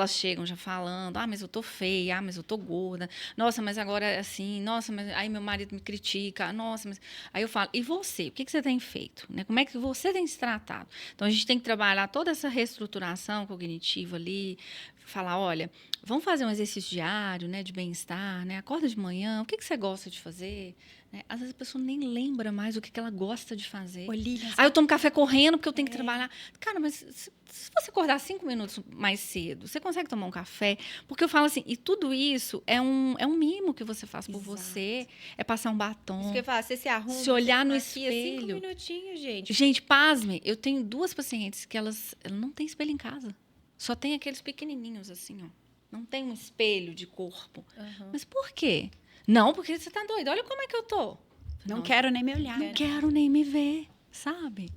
chegam já falando. Ah, mas eu tô feia. Ah, mas eu tô gorda. Nossa, mas agora é assim. Nossa, mas aí meu marido me critica. Nossa, mas... Aí eu falo, e você? O que você tem feito? Né? Como é que você tem se tratado? Então, a gente tem que trabalhar toda essa reestruturação cognitiva ali, falar, olha, vamos fazer um exercício diário, né, de bem-estar, né? Acorda de manhã, o que você gosta de fazer? Né? Às vezes a pessoa nem lembra mais o que ela gosta de fazer. Aí eu tomo café correndo porque eu tenho que trabalhar. Cara, mas se você acordar 5 minutos mais cedo, você consegue tomar um café? Porque eu falo assim, e tudo isso é um mimo que você faz por você, é passar um batom. Isso que eu falo, você se arruma, se olhar no aqui, espelho. 5 minutinhos, gente. Gente, pasme, eu tenho 2 pacientes que elas não têm espelho em casa. Só tem aqueles pequenininhos assim, ó. Não tem um espelho de corpo. Mas por quê? Não, porque você tá doido. Olha como é que eu tô. não quero nem me olhar. Não quero nem me ver, sabe?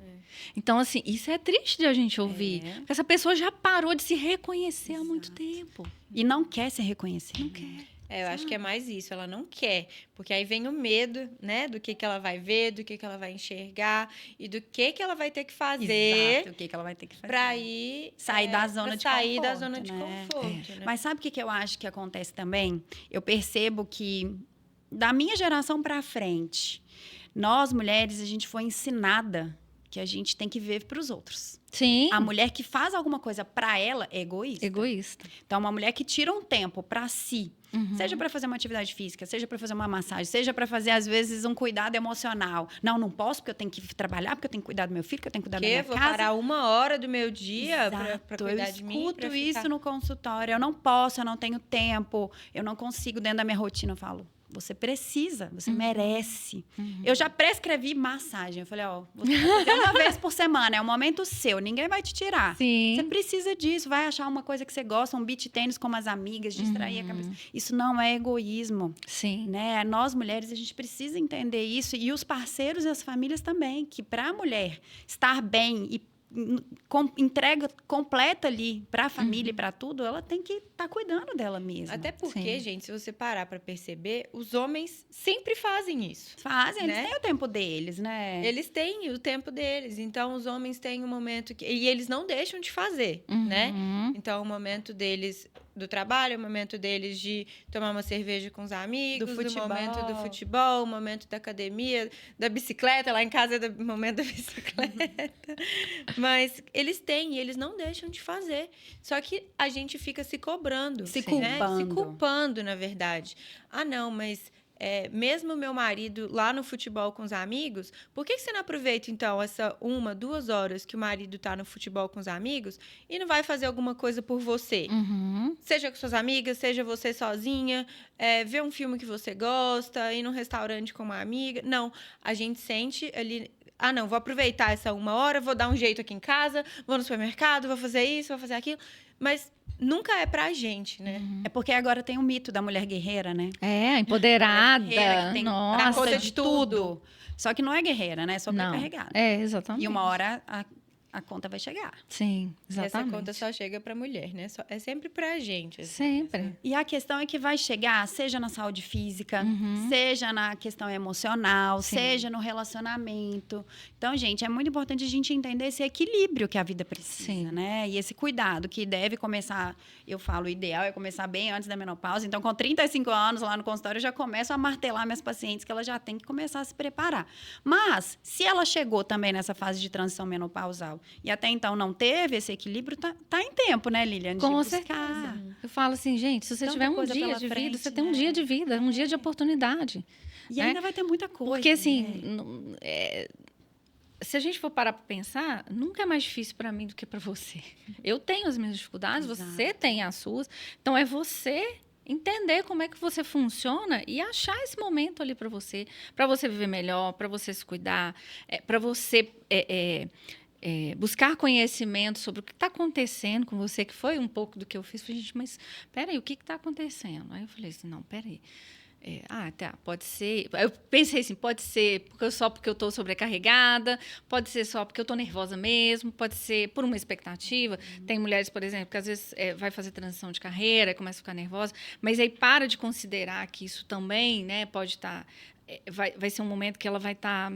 Então, assim, isso é triste de a gente ouvir. Porque essa pessoa já parou de se reconhecer há muito tempo. E não quer se reconhecer. Não quer. Eu acho que é mais isso, ela não quer. Porque aí vem o medo, né? Do que ela vai ver, do que ela vai enxergar e do que ela vai ter que fazer Exato, o que ela vai ter que fazer. para ir Sair da zona pra de sair conforto, da zona de né? conforto, né? Mas sabe o que eu acho que acontece também? Eu percebo que, da minha geração para frente, nós, mulheres, a gente foi ensinada que a gente tem que viver para os outros. Sim. A mulher que faz alguma coisa para ela é egoísta. Egoísta. Então, uma mulher que tira um tempo para si, seja para fazer uma atividade física, seja para fazer uma massagem, seja para fazer, às vezes, um cuidado emocional. Não posso, porque eu tenho que trabalhar, porque eu tenho que cuidar do meu filho, porque eu tenho que cuidar da minha Vou casa. parar 1 hora do meu dia para Exato, cuidar de mim. Eu escuto pra isso ficar... no consultório. Eu não posso, eu não tenho tempo, eu não consigo dentro da minha rotina. Eu falo, você precisa, você merece. Eu já prescrevi massagem. Eu falei, você vai fazer uma vez por semana, é um momento seu, ninguém vai te tirar. Sim. Você precisa disso, vai achar uma coisa que você gosta, um beach tênis com as amigas, distrair a cabeça. Isso não é egoísmo. Sim. Né? Nós, mulheres, a gente precisa entender isso. E os parceiros e as famílias também, que para a mulher estar bem e entrega completa ali para a família e para tudo, ela tem que estar cuidando dela mesma. Até porque, Sim. gente, se você parar para perceber, os homens sempre fazem isso. Fazem, eles né? têm o tempo deles, né? Eles têm o tempo deles. Então, os homens têm um momento que... E eles não deixam de fazer, né? Então, o momento deles do trabalho, o momento deles de tomar uma cerveja com os amigos, Do futebol. o momento do futebol, o momento da academia, da bicicleta. Lá em casa é o momento da bicicleta. Mas eles têm e eles não deixam de fazer. Só que a gente fica se cobrando. Se né? culpando. Se culpando, na verdade. Ah, não, mas... mesmo meu marido lá no futebol com os amigos, por que você não aproveita, então, essa 1, 2 horas que o marido tá no futebol com os amigos e não vai fazer alguma coisa por você? Seja com suas amigas, seja você sozinha, ver um filme que você gosta, ir num restaurante com uma amiga. Não, a gente sente ali... Ah, não, vou aproveitar essa 1 hora, vou dar um jeito aqui em casa, vou no supermercado, vou fazer isso, vou fazer aquilo. Mas nunca é pra gente, né? É porque agora tem o mito da mulher guerreira, né? É, empoderada. Guerreira que tem dá Nossa. conta de tudo. Só que não é guerreira, né? É Não. sobrecarregada. É, exatamente. E uma hora a conta vai chegar. Sim, E essa exatamente. conta só chega pra mulher, né? É sempre pra gente. assim, Sempre. E a questão é que vai chegar, seja na saúde física, seja na questão emocional, Sim. seja no relacionamento. Então, gente, é muito importante a gente entender esse equilíbrio que a vida precisa, Sim. né? E esse cuidado que deve começar, eu falo, o ideal é começar bem antes da menopausa. Então, com 35 anos lá no consultório, eu já começo a martelar minhas pacientes que elas já têm que começar a se preparar. Mas, se ela chegou também nessa fase de transição menopausal e até então não teve esse equilíbrio, tá em tempo, né, Lilian? Com de certeza. buscar. Eu falo assim, gente, se você Tanta tiver um coisa dia pela de vida, frente, você tem um né? dia de vida, um dia de oportunidade. E né? ainda vai ter muita coisa. Porque, assim, né? se a gente for parar para pensar, nunca é mais difícil para mim do que para você. Eu tenho as minhas dificuldades, Exato. você tem as suas. Então, é você entender como é que você funciona e achar esse momento ali para você viver melhor, para você se cuidar, para você buscar conhecimento sobre o que está acontecendo com você, que foi um pouco do que eu fiz. Falei, gente, mas peraí, o que está acontecendo? Aí eu falei assim, não, peraí. Tá, pode ser. Eu pensei assim, pode ser só porque eu estou sobrecarregada, pode ser só porque eu estou nervosa mesmo, pode ser por uma expectativa. Tem mulheres, por exemplo, que às vezes vai fazer transição de carreira, começa a ficar nervosa, mas aí para de considerar que isso também, né, pode estar. Vai ser um momento que ela vai estar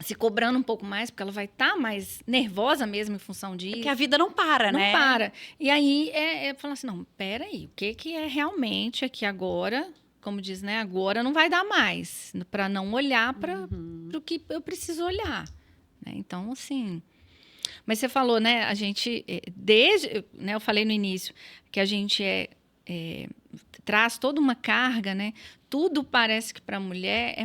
se cobrando um pouco mais, porque ela vai estar mais nervosa mesmo em função disso. Porque a vida não para, Não né? para. E aí, falar assim, não, peraí, o que é realmente aqui agora, como diz, né, agora não vai dar mais, para não olhar para o que eu preciso olhar. Né? Então, assim... Mas você falou, né, a gente, né, eu falei no início, que a gente traz toda uma carga, né? Tudo parece que para a mulher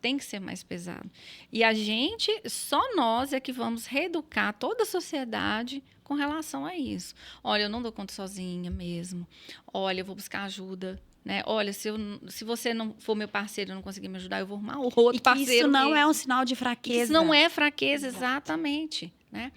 tem que ser mais pesado. E a gente, só nós é que vamos reeducar toda a sociedade com relação a isso. Olha, eu não dou conta sozinha mesmo. Olha, eu vou buscar ajuda. Né? Olha, se você não for meu parceiro e não conseguir me ajudar, eu vou arrumar outro parceiro. Isso não mesmo. é um sinal de fraqueza. Isso não é fraqueza, exatamente. Né?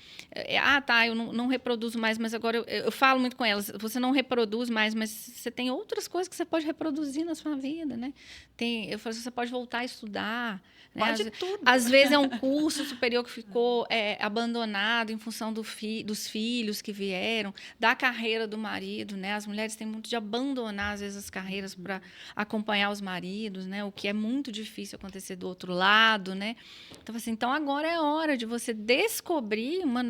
Eu não reproduzo mais, mas agora eu falo muito com elas. Você não reproduz mais, mas você tem outras coisas que você pode reproduzir na sua vida. Né? Eu falo assim, você pode voltar a estudar. Né? Pode tudo. Às vezes é um curso superior que ficou abandonado em função dos filhos que vieram, da carreira do marido. Né? As mulheres têm muito de abandonar, às vezes, as carreiras para acompanhar os maridos, né? O que é muito difícil acontecer do outro lado. Né? Então, assim, agora é hora de você descobrir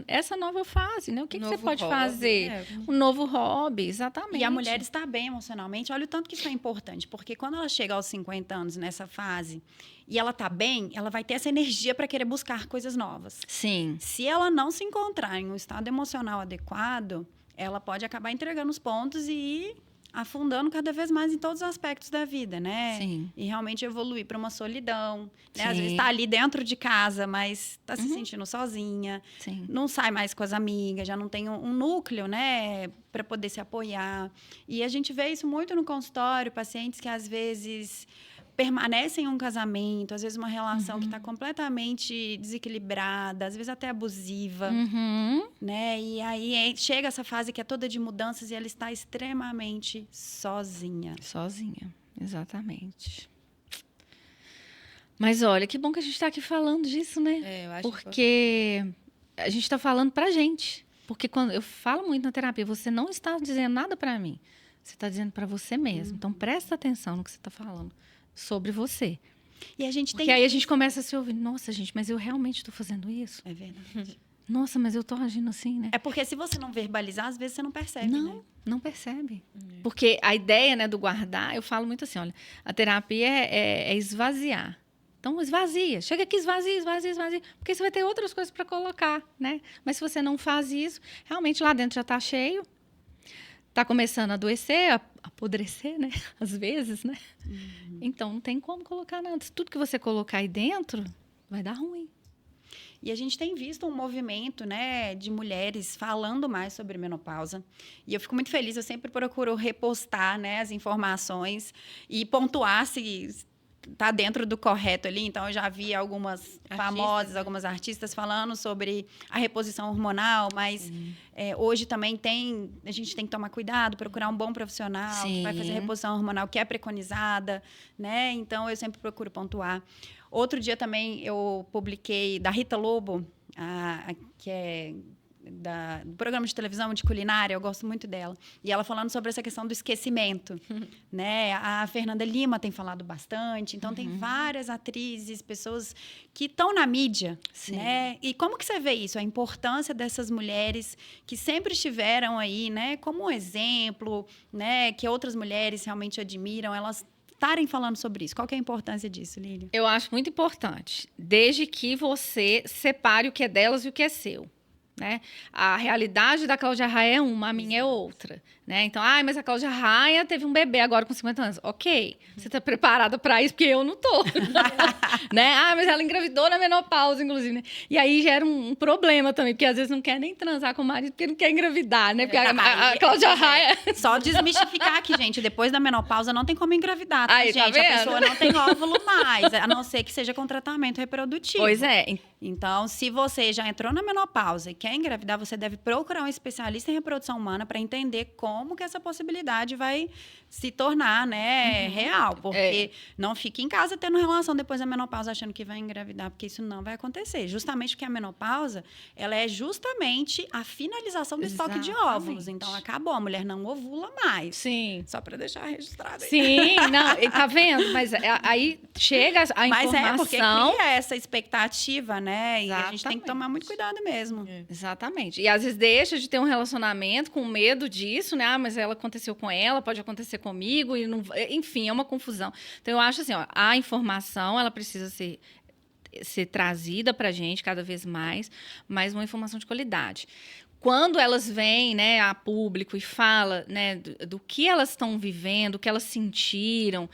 essa nova fase. Né? O que você pode fazer? Um novo hobby, exatamente. E a mulher está bem emocionalmente. Olha o tanto que isso é importante, porque quando ela chega aos 50 anos nessa fase e ela está bem, ela vai ter essa energia para querer buscar coisas novas. Sim. Se ela não se encontrar em um estado emocional adequado, ela pode acabar entregando os pontos e ir afundando cada vez mais em todos os aspectos da vida, né? Sim. E realmente evoluir para uma solidão. Né? Às Sim. vezes está ali dentro de casa, mas está se sentindo sozinha. Sim. Não sai mais com as amigas, já não tem um núcleo, né, para poder se apoiar. E a gente vê isso muito no consultório, pacientes que às vezes permanecem em um casamento, às vezes uma relação que está completamente desequilibrada, às vezes até abusiva, né? E aí chega essa fase que é toda de mudanças e ela está extremamente sozinha. Sozinha, exatamente. Mas olha, que bom que a gente está aqui falando disso, né? Eu acho porque a gente está falando pra gente. Porque quando eu falo muito na terapia, você não está dizendo nada para mim. Você está dizendo para você mesmo. Então, presta atenção no que você está falando sobre você. E a gente Porque aí a gente começa a se ouvir. Nossa, gente, mas eu realmente estou fazendo isso? É verdade. Nossa, mas eu estou agindo assim, né? É porque se você não verbalizar, às vezes você não percebe, Não, né? não percebe. Porque a ideia, né, do guardar, eu falo muito assim, olha, a terapia é esvaziar. Então, esvazia. Chega aqui, esvazia. Porque você vai ter outras coisas para colocar, né? Mas se você não faz isso, realmente lá dentro já está cheio. Está começando a adoecer, a apodrecer, né? Às vezes, né? Então, não tem como colocar nada. Tudo que você colocar aí dentro, vai dar ruim. E a gente tem visto um movimento, né, de mulheres falando mais sobre menopausa. E eu fico muito feliz, eu sempre procuro repostar, né, as informações e pontuar se tá dentro do correto ali, então eu já vi algumas famosas, né? algumas artistas falando sobre a reposição hormonal, mas hoje também a gente tem que tomar cuidado, procurar um bom profissional que vai fazer a reposição hormonal que é preconizada, né? Então eu sempre procuro pontuar. Outro dia também eu publiquei da Rita Lobo, que é do programa de televisão de culinária, eu gosto muito dela. E ela falando sobre essa questão do esquecimento, né? A Fernanda Lima tem falado bastante. Então, tem várias atrizes, pessoas que estão na mídia, né? E como que você vê isso? A importância dessas mulheres que sempre estiveram aí, né? Como um exemplo, né? Que outras mulheres realmente admiram, elas estarem falando sobre isso. Qual que é a importância disso, Lília? Eu acho muito importante, desde que você separe o que é delas e o que é seu. Né? A realidade da Cláudia Raia é uma, a minha é outra. Né? Então, mas a Cláudia Raia teve um bebê agora com 50 anos. Ok, você está preparada para isso? Porque eu não estou. Né? Mas ela engravidou na menopausa, inclusive. Né? E aí gera um problema também, porque às vezes não quer nem transar com o marido, porque não quer engravidar. Né? Porque a Cláudia Raia... Só desmistificar aqui, gente. Depois da menopausa não tem como engravidar, tá, aí, gente? Tá a pessoa não tem óvulo mais, a não ser que seja com tratamento reprodutivo. Pois é. Então, se você já entrou na menopausa e quer engravidar, você deve procurar um especialista em reprodução humana para entender como que essa possibilidade vai se tornar, né, real. Porque não fique em casa tendo relação depois da menopausa achando que vai engravidar, porque isso não vai acontecer. Justamente porque a menopausa, ela é justamente a finalização do estoque de óvulos. Então, acabou, a mulher não ovula mais. Sim. Só para deixar registrado aí. Sim, não, tá vendo? Mas aí chega a informação... Mas porque cria essa expectativa, né? Exatamente. E a gente tem que tomar muito cuidado mesmo. Exatamente. E às vezes deixa de ter um relacionamento com medo disso, né? Mas ela aconteceu com ela, pode acontecer comigo, e não... enfim, é uma confusão. Então, eu acho assim, a informação, ela precisa ser trazida pra gente cada vez mais, mas uma informação de qualidade. Quando elas vêm, né, a público e falam, né, do que elas estão vivendo, o que elas sentiram,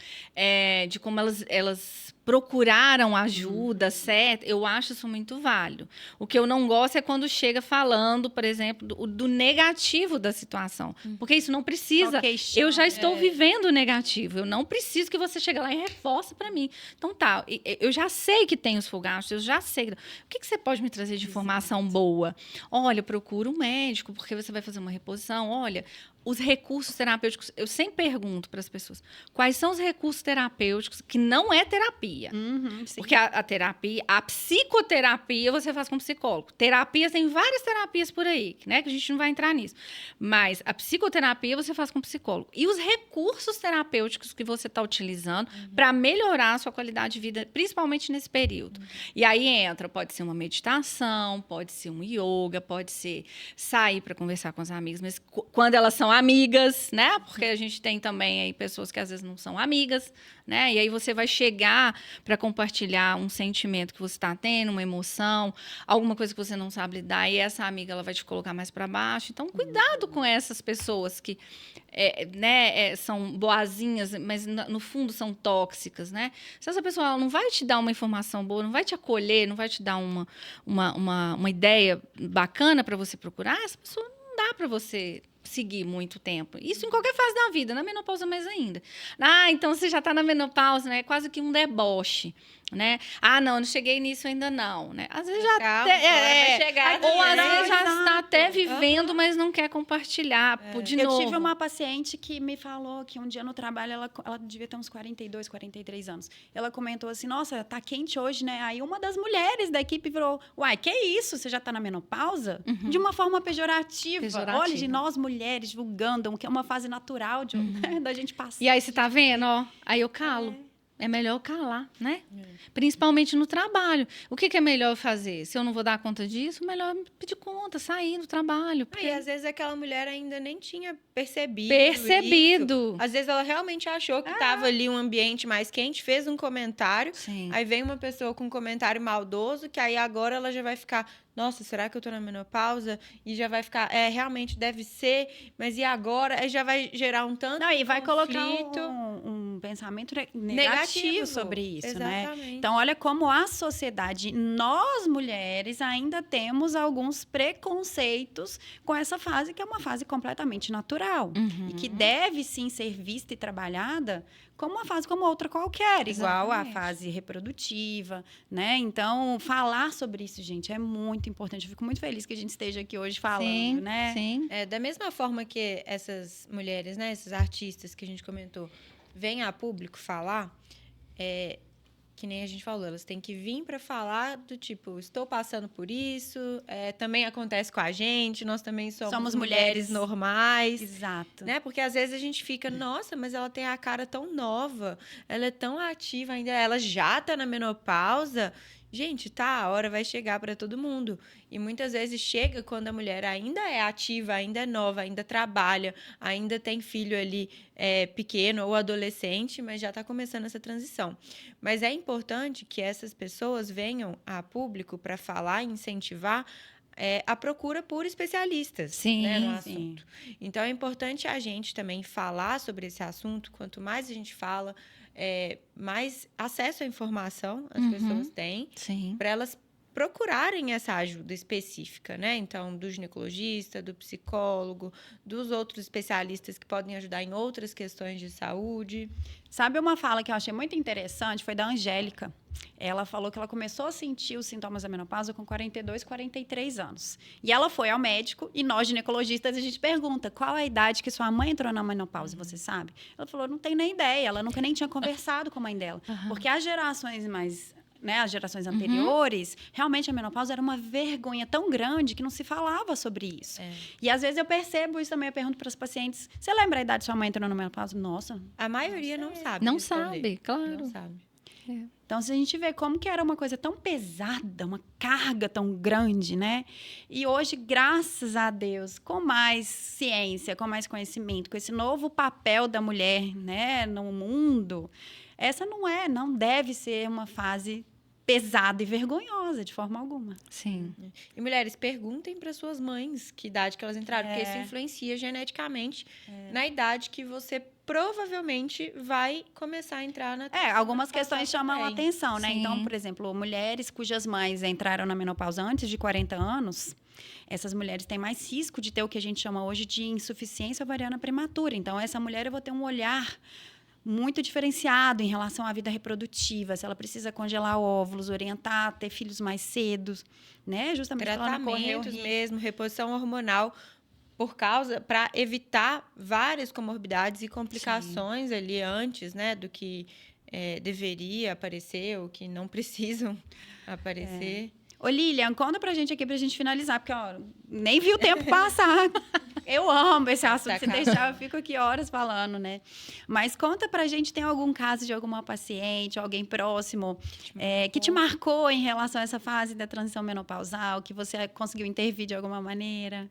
de como elas procuraram ajuda, certo? Eu acho isso muito válido. O que eu não gosto é quando chega falando, por exemplo, do negativo da situação. Porque isso não precisa. Eu já estou vivendo o negativo. Eu não preciso que você chegue lá e reforce para mim. Então, tá, eu já sei que tem os fogastos, eu já sei. O que você pode me trazer de informação boa? Olha, procura um médico, porque você vai fazer uma reposição. Olha, os recursos terapêuticos, eu sempre pergunto para as pessoas, quais são os recursos terapêuticos que não é terapia? Porque a terapia, a psicoterapia você faz com psicólogo. Terapias, tem várias terapias por aí, né, que a gente não vai entrar nisso. Mas a psicoterapia você faz com psicólogo. E os recursos terapêuticos que você está utilizando para melhorar a sua qualidade de vida, principalmente nesse período. E aí pode ser uma meditação, pode ser um yoga, pode ser sair para conversar com as amigas, mas quando elas são amigas, né? Porque a gente tem também aí pessoas que às vezes não são amigas, né? E aí você vai chegar para compartilhar um sentimento que você está tendo, uma emoção, alguma coisa que você não sabe lidar, e essa amiga ela vai te colocar mais para baixo. Então, cuidado com essas pessoas que são boazinhas, mas no fundo são tóxicas, né? Se essa pessoa ela não vai te dar uma informação boa, não vai te acolher, não vai te dar uma ideia bacana para você procurar, essa pessoa não dá para você seguir muito tempo. Isso em qualquer fase da vida, na menopausa mais ainda. Então você já está na menopausa, né? É quase que um deboche, né? Não cheguei nisso ainda não, né? Às vezes já vai chegar, ou às vezes já está até vivendo, mas não quer compartilhar de novo. Eu tive uma paciente que me falou que um dia no trabalho, ela devia ter uns 42, 43 anos. Ela comentou assim, nossa, tá quente hoje, né? Aí uma das mulheres da equipe virou, uai, que isso? Você já tá na menopausa? De uma forma pejorativa. Olha, de nós mulheres julgando, que é uma fase natural da gente passar. E aí você tá vendo, ó? Aí eu calo. É melhor eu calar, né? Principalmente no trabalho. O que é melhor eu fazer? Se eu não vou dar conta disso, melhor pedir conta, sair do trabalho. Porque... E às vezes aquela mulher ainda nem tinha percebido isso. Às vezes ela realmente achou que estava ali um ambiente mais quente, fez um comentário, aí vem uma pessoa com um comentário maldoso, que aí agora ela já vai ficar... Nossa, será que eu tô na menopausa? E já vai ficar, realmente deve ser, mas e agora? Aí já vai gerar um tanto e vai conflito. colocar um pensamento negativo sobre isso, né? Exatamente. Então, olha como a sociedade, nós mulheres, ainda temos alguns preconceitos com essa fase, que é uma fase completamente natural. E que deve, sim, ser vista e trabalhada como uma fase como outra qualquer, igual a fase reprodutiva, né? Então, falar sobre isso, gente, é muito importante. Eu fico muito feliz que a gente esteja aqui hoje falando, né? Sim. Da mesma forma que essas mulheres, né, esses artistas que a gente comentou, vêm a público falar, que nem a gente falou, elas têm que vir para falar do tipo, estou passando por isso, também acontece com a gente, nós também somos mulheres normais. Exato. Né? Porque às vezes a gente fica, nossa, mas ela tem a cara tão nova, ela é tão ativa ainda, ela já tá na menopausa. Gente, tá, a hora vai chegar para todo mundo. E muitas vezes chega quando a mulher ainda é ativa, ainda é nova, ainda trabalha, ainda tem filho ali pequeno ou adolescente, mas já está começando essa transição. Mas é importante que essas pessoas venham a público para falar e incentivar a procura por especialistas, né, no assunto. Então, é importante a gente também falar sobre esse assunto. Quanto mais a gente fala, mais acesso à informação as pessoas têm, para elas procurarem essa ajuda específica, né? Então, do ginecologista, do psicólogo, dos outros especialistas que podem ajudar em outras questões de saúde. Sabe uma fala que eu achei muito interessante? Foi da Angélica. Ela falou que ela começou a sentir os sintomas da menopausa com 42, 43 anos. E ela foi ao médico e nós, ginecologistas, a gente pergunta qual a idade que sua mãe entrou na menopausa, você sabe? Ela falou, não tenho nem ideia, ela nunca nem tinha conversado com a mãe dela. Porque as gerações as gerações anteriores, realmente a menopausa era uma vergonha tão grande que não se falava sobre isso. E às vezes eu percebo isso também, eu pergunto para os pacientes, você lembra a idade que sua mãe entrou na menopausa? Nossa. A maioria não sabe. Não responder. sabe, claro. Não sabe. Então, se a gente vê como que era uma coisa tão pesada, uma carga tão grande, né? E hoje, graças a Deus, com mais ciência, com mais conhecimento, com esse novo papel da mulher, né, no mundo, essa não deve ser uma fase pesada e vergonhosa, de forma alguma. Sim. E mulheres, perguntem para suas mães que idade que elas entraram, porque isso influencia geneticamente na idade que você provavelmente vai começar a entrar na algumas questões chamam a atenção, né? Sim. Então, por exemplo, mulheres cujas mães entraram na menopausa antes de 40 anos, essas mulheres têm mais risco de ter o que a gente chama hoje de insuficiência ovariana prematura. Então, essa mulher eu vou ter um olhar muito diferenciado em relação à vida reprodutiva, se ela precisa congelar óvulos, orientar a ter filhos mais cedo, né? Justamente para ela não correr o tratamentos risco. mesmo, reposição hormonal, para evitar várias comorbidades e complicações ali antes, né, do que deveria aparecer ou que não precisam aparecer. Ô, Lilian, conta pra gente aqui pra gente finalizar, porque ó, nem vi o tempo passar. Eu amo esse assunto. Se deixar, eu fico aqui horas falando, né? Mas conta pra gente, tem algum caso de alguma paciente, alguém próximo, que te marcou em relação a essa fase da transição menopausal, que você conseguiu intervir de alguma maneira?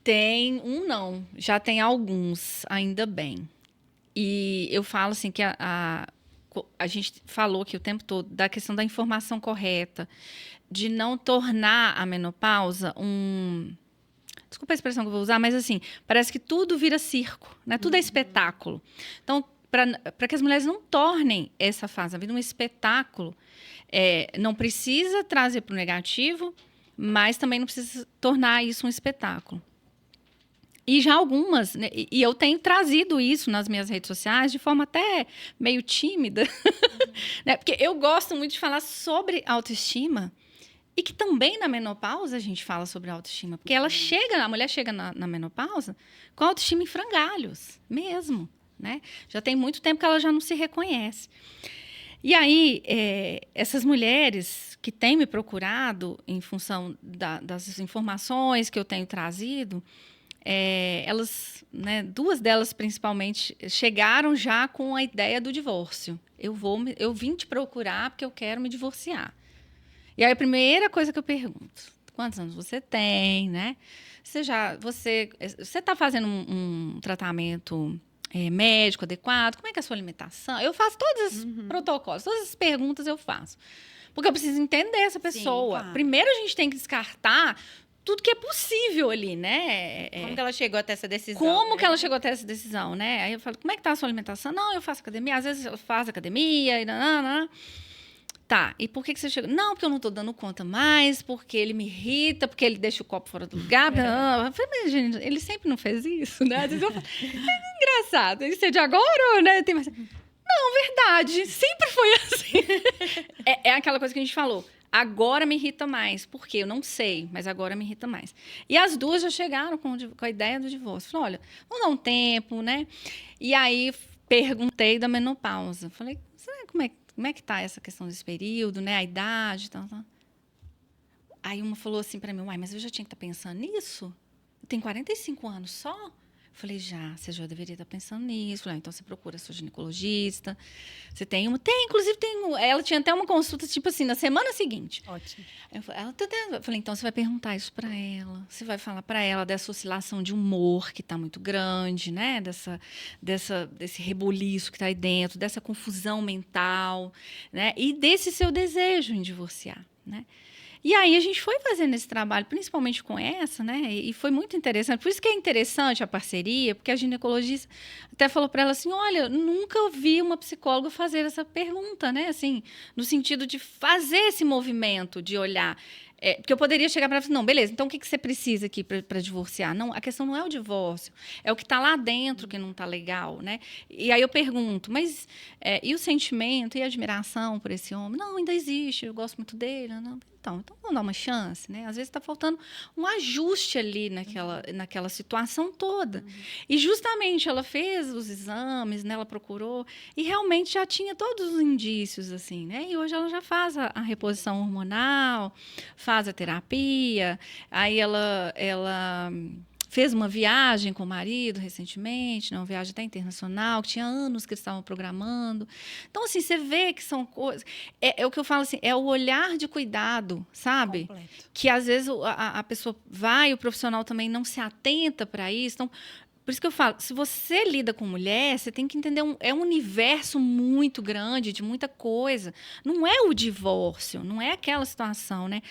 Tem não. Já tem alguns, ainda bem. E eu falo assim que a gente falou aqui o tempo todo da questão da informação correta, de não tornar a menopausa desculpa a expressão que eu vou usar, mas assim, parece que tudo vira circo, né? Tudo é espetáculo. Então, para que as mulheres não tornem essa fase da vida um espetáculo, não precisa trazer para o negativo, mas também não precisa tornar isso um espetáculo. E já algumas, né, e eu tenho trazido isso nas minhas redes sociais de forma até meio tímida, né, porque eu gosto muito de falar sobre autoestima e que também na menopausa a gente fala sobre autoestima, porque a mulher chega na menopausa com a autoestima em frangalhos, mesmo, né? Já tem muito tempo que ela já não se reconhece. E aí, essas mulheres que têm me procurado em função das informações que eu tenho trazido, elas, né, duas delas principalmente, chegaram já com a ideia do divórcio. Eu vim te procurar porque eu quero me divorciar. E aí a primeira coisa que eu pergunto, quantos anos você tem, né? Você está fazendo um tratamento médico adequado? Como é que é a sua alimentação? Eu faço todos os protocolos, todas as perguntas eu faço. Porque eu preciso entender essa pessoa. Sim, claro. Primeiro a gente tem que descartar tudo que é possível ali, né? Como que ela chegou até essa decisão? Como né? que ela chegou até essa decisão, né? Aí eu falo, como é que tá a sua alimentação? Não, eu faço academia. Às vezes eu faço academia e nanana. Tá, e por que você chegou? Não, porque eu não tô dando conta mais, porque ele me irrita, porque ele deixa o copo fora do lugar. Eu falei, mas, gente, ele sempre não fez isso, né? Às vezes eu falo, é engraçado, isso é de agora, né? Tem mais... Não, verdade, sempre foi assim. É aquela coisa que a gente falou. Agora me irrita mais. Por quê? Eu não sei, mas agora me irrita mais. E as duas já chegaram com a ideia do divórcio. Falei, olha, vamos dar um tempo, né? E aí perguntei da menopausa. Falei, como é que tá essa questão desse período, né? A idade e tal. Aí uma falou assim para mim, uai, mas eu já tinha que estar pensando nisso? Eu tenho 45 anos só? Falei, você já deveria estar pensando nisso. Falei, então você procura sua ginecologista. Você tem uma... Inclusive, ela tinha até uma consulta, tipo assim, na semana seguinte. Ótimo. Eu falei, então você vai perguntar isso para ela. Você vai falar para ela dessa oscilação de humor que está muito grande, né? Desse reboliço que está aí dentro, dessa confusão mental, né? E desse seu desejo em divorciar, né? E aí a gente foi fazendo esse trabalho, principalmente com essa, né? E foi muito interessante. Por isso que é interessante a parceria, porque a ginecologista até falou para ela assim, olha, nunca vi uma psicóloga fazer essa pergunta, né? Assim, no sentido de fazer esse movimento, de olhar. Porque eu poderia chegar para ela e falar, não, beleza, então o que você precisa aqui para divorciar? Não, a questão não é o divórcio, é o que está lá dentro que não está legal, né? E aí eu pergunto, mas e o sentimento e a admiração por esse homem? Não, ainda existe, eu gosto muito dele. Não. Então vamos dar uma chance, né? Às vezes está faltando um ajuste ali naquela situação toda. E justamente ela fez os exames, né? Ela procurou e realmente já tinha todos os indícios, assim, né? E hoje ela já faz a reposição hormonal, faz a terapia, aí ela fez uma viagem com o marido recentemente, né, uma viagem até internacional, que tinha anos que eles estavam programando. Então, assim, você vê que são coisas... É o que eu falo, assim, é o olhar de cuidado, sabe? Completo. Que, às vezes, a pessoa vai, o profissional também não se atenta para isso. Então, por isso que eu falo, se você lida com mulher, você tem que entender, é um universo muito grande, de muita coisa. Não é o divórcio, não é aquela situação, né?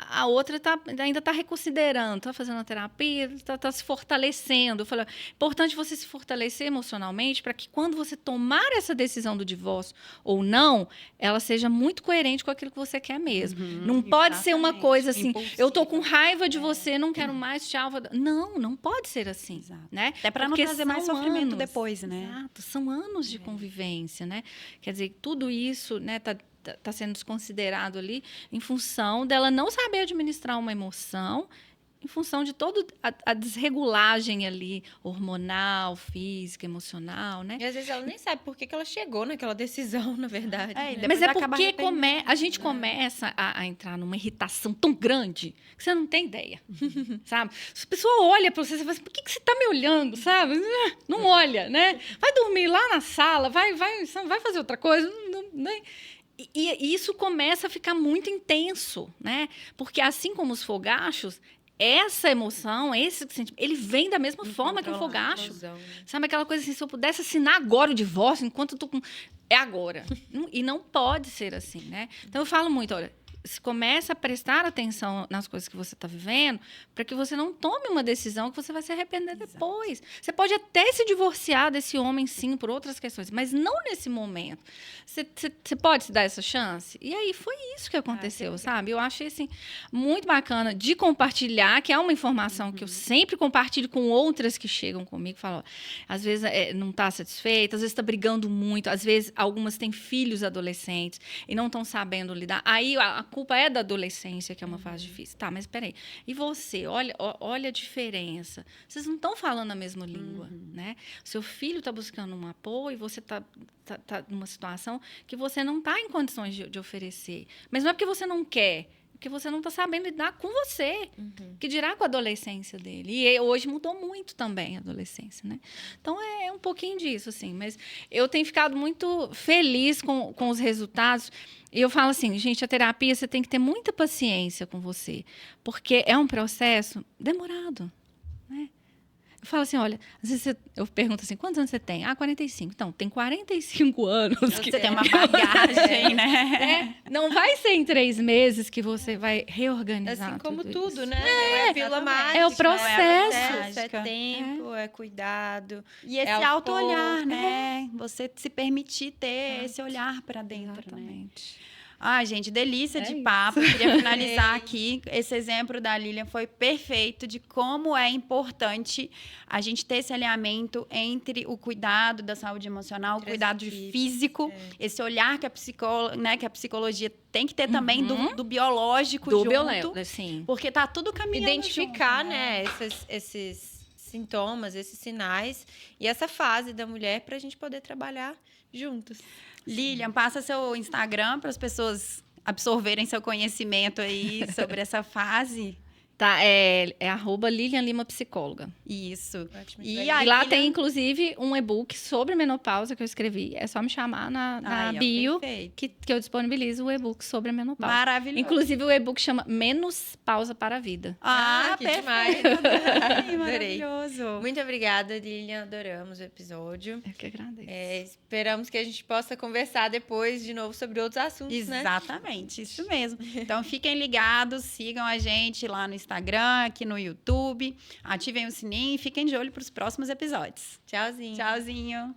A outra ainda está reconsiderando, está fazendo a terapia, está se fortalecendo. Eu falo, é importante você se fortalecer emocionalmente para que quando você tomar essa decisão do divórcio ou não, ela seja muito coerente com aquilo que você quer mesmo. Não pode ser uma coisa assim, eu estou com raiva de você, não quero mais, tchau. Não pode ser assim. Exato. Né? Até para não Porque trazer mais são sofrimento anos. depois, né? Exato, são anos de convivência, né? Quer dizer, tudo isso, né, tá sendo desconsiderado ali em função dela não saber administrar uma emoção, em função de toda a desregulagem ali, hormonal, física, emocional, né? E às vezes ela nem sabe por que ela chegou naquela decisão, na verdade. É, e né? depois Mas é acaba porque arrependendo. a gente começa a entrar numa irritação tão grande que você não tem ideia, sabe? Se a pessoa olha para você, você fala assim, por que você está me olhando, sabe? Não olha, né? Vai dormir lá na sala, vai fazer outra coisa, né? E isso começa a ficar muito intenso, né? Porque assim como os fogachos, essa emoção, esse sentimento, ele vem da mesma forma que o fogacho. Sabe aquela coisa assim, se eu pudesse assinar agora o divórcio, enquanto eu tô com... É agora. E não pode ser assim, né? Então, eu falo muito, olha, se começa a prestar atenção nas coisas que você está vivendo, para que você não tome uma decisão que você vai se arrepender depois. Você pode até se divorciar desse homem, sim, por outras questões, mas não nesse momento. Você pode se dar essa chance? E aí foi isso que aconteceu, sabe? Eu achei assim, muito bacana de compartilhar, que é uma informação que eu sempre compartilho com outras que chegam comigo, falam, às vezes não está satisfeita, às vezes está brigando muito, às vezes algumas têm filhos adolescentes e não estão sabendo lidar. Aí a culpa é da adolescência, que é uma fase difícil. Tá, mas peraí. E você? Olha a diferença. Vocês não estão falando a mesma língua, né? Seu filho está buscando um apoio e você está numa situação que você não está em condições de oferecer. Mas não é porque você não quer, porque você não está sabendo lidar com você, que dirá com a adolescência dele. E hoje mudou muito também a adolescência, né? Então, é um pouquinho disso, assim. Mas eu tenho ficado muito feliz com os resultados. E eu falo assim, gente, a terapia, você tem que ter muita paciência com você, porque é um processo demorado, né? Eu falo assim, olha, às vezes eu pergunto assim, quantos anos você tem? 45. Então, tem 45 anos. Você tem uma bagagem, né? Não vai ser em 3 meses que você vai reorganizar Assim como tudo, isso. né? Não é pílula exatamente. mágica. É o processo. É tempo, é cuidado. E esse aos auto-olhar, poucos. né? Você se permitir ter esse olhar para dentro, né? Exatamente. Ai, gente, delícia É de isso. papo. Eu queria finalizar aqui. Esse exemplo da Lilian foi perfeito de como é importante a gente ter esse alinhamento entre o cuidado da saúde emocional, o cuidado físico, esse olhar que que a psicologia tem que ter também do biológico Do junto. biológico, sim. Porque tá tudo caminhando Identificar, junto, né, esses sintomas, esses sinais e essa fase da mulher para a gente poder trabalhar juntos. Lilian, passa seu Instagram para as pessoas absorverem seu conhecimento aí sobre essa fase. Tá, é @Lilian Lima Psicóloga. Isso. Ótimo. E E a lá Lilian- tem, inclusive, um e-book sobre menopausa que eu escrevi. É só me chamar na Aí, ó, bio perfeito. que eu disponibilizo o e-book sobre a menopausa. Maravilhoso. Inclusive, o e-book chama Menos Pausa para a Vida. Ah, que perfeito. demais. Adorei, Adorei. maravilhoso. Muito obrigada, Lilian. Adoramos o episódio. Eu que agradeço. Esperamos que a gente possa conversar depois de novo sobre outros assuntos, né? Exatamente, isso mesmo. Então, fiquem ligados, sigam a gente lá no Instagram, aqui no YouTube, ativem o sininho e fiquem de olho para os próximos episódios. Tchauzinho. Tchauzinho.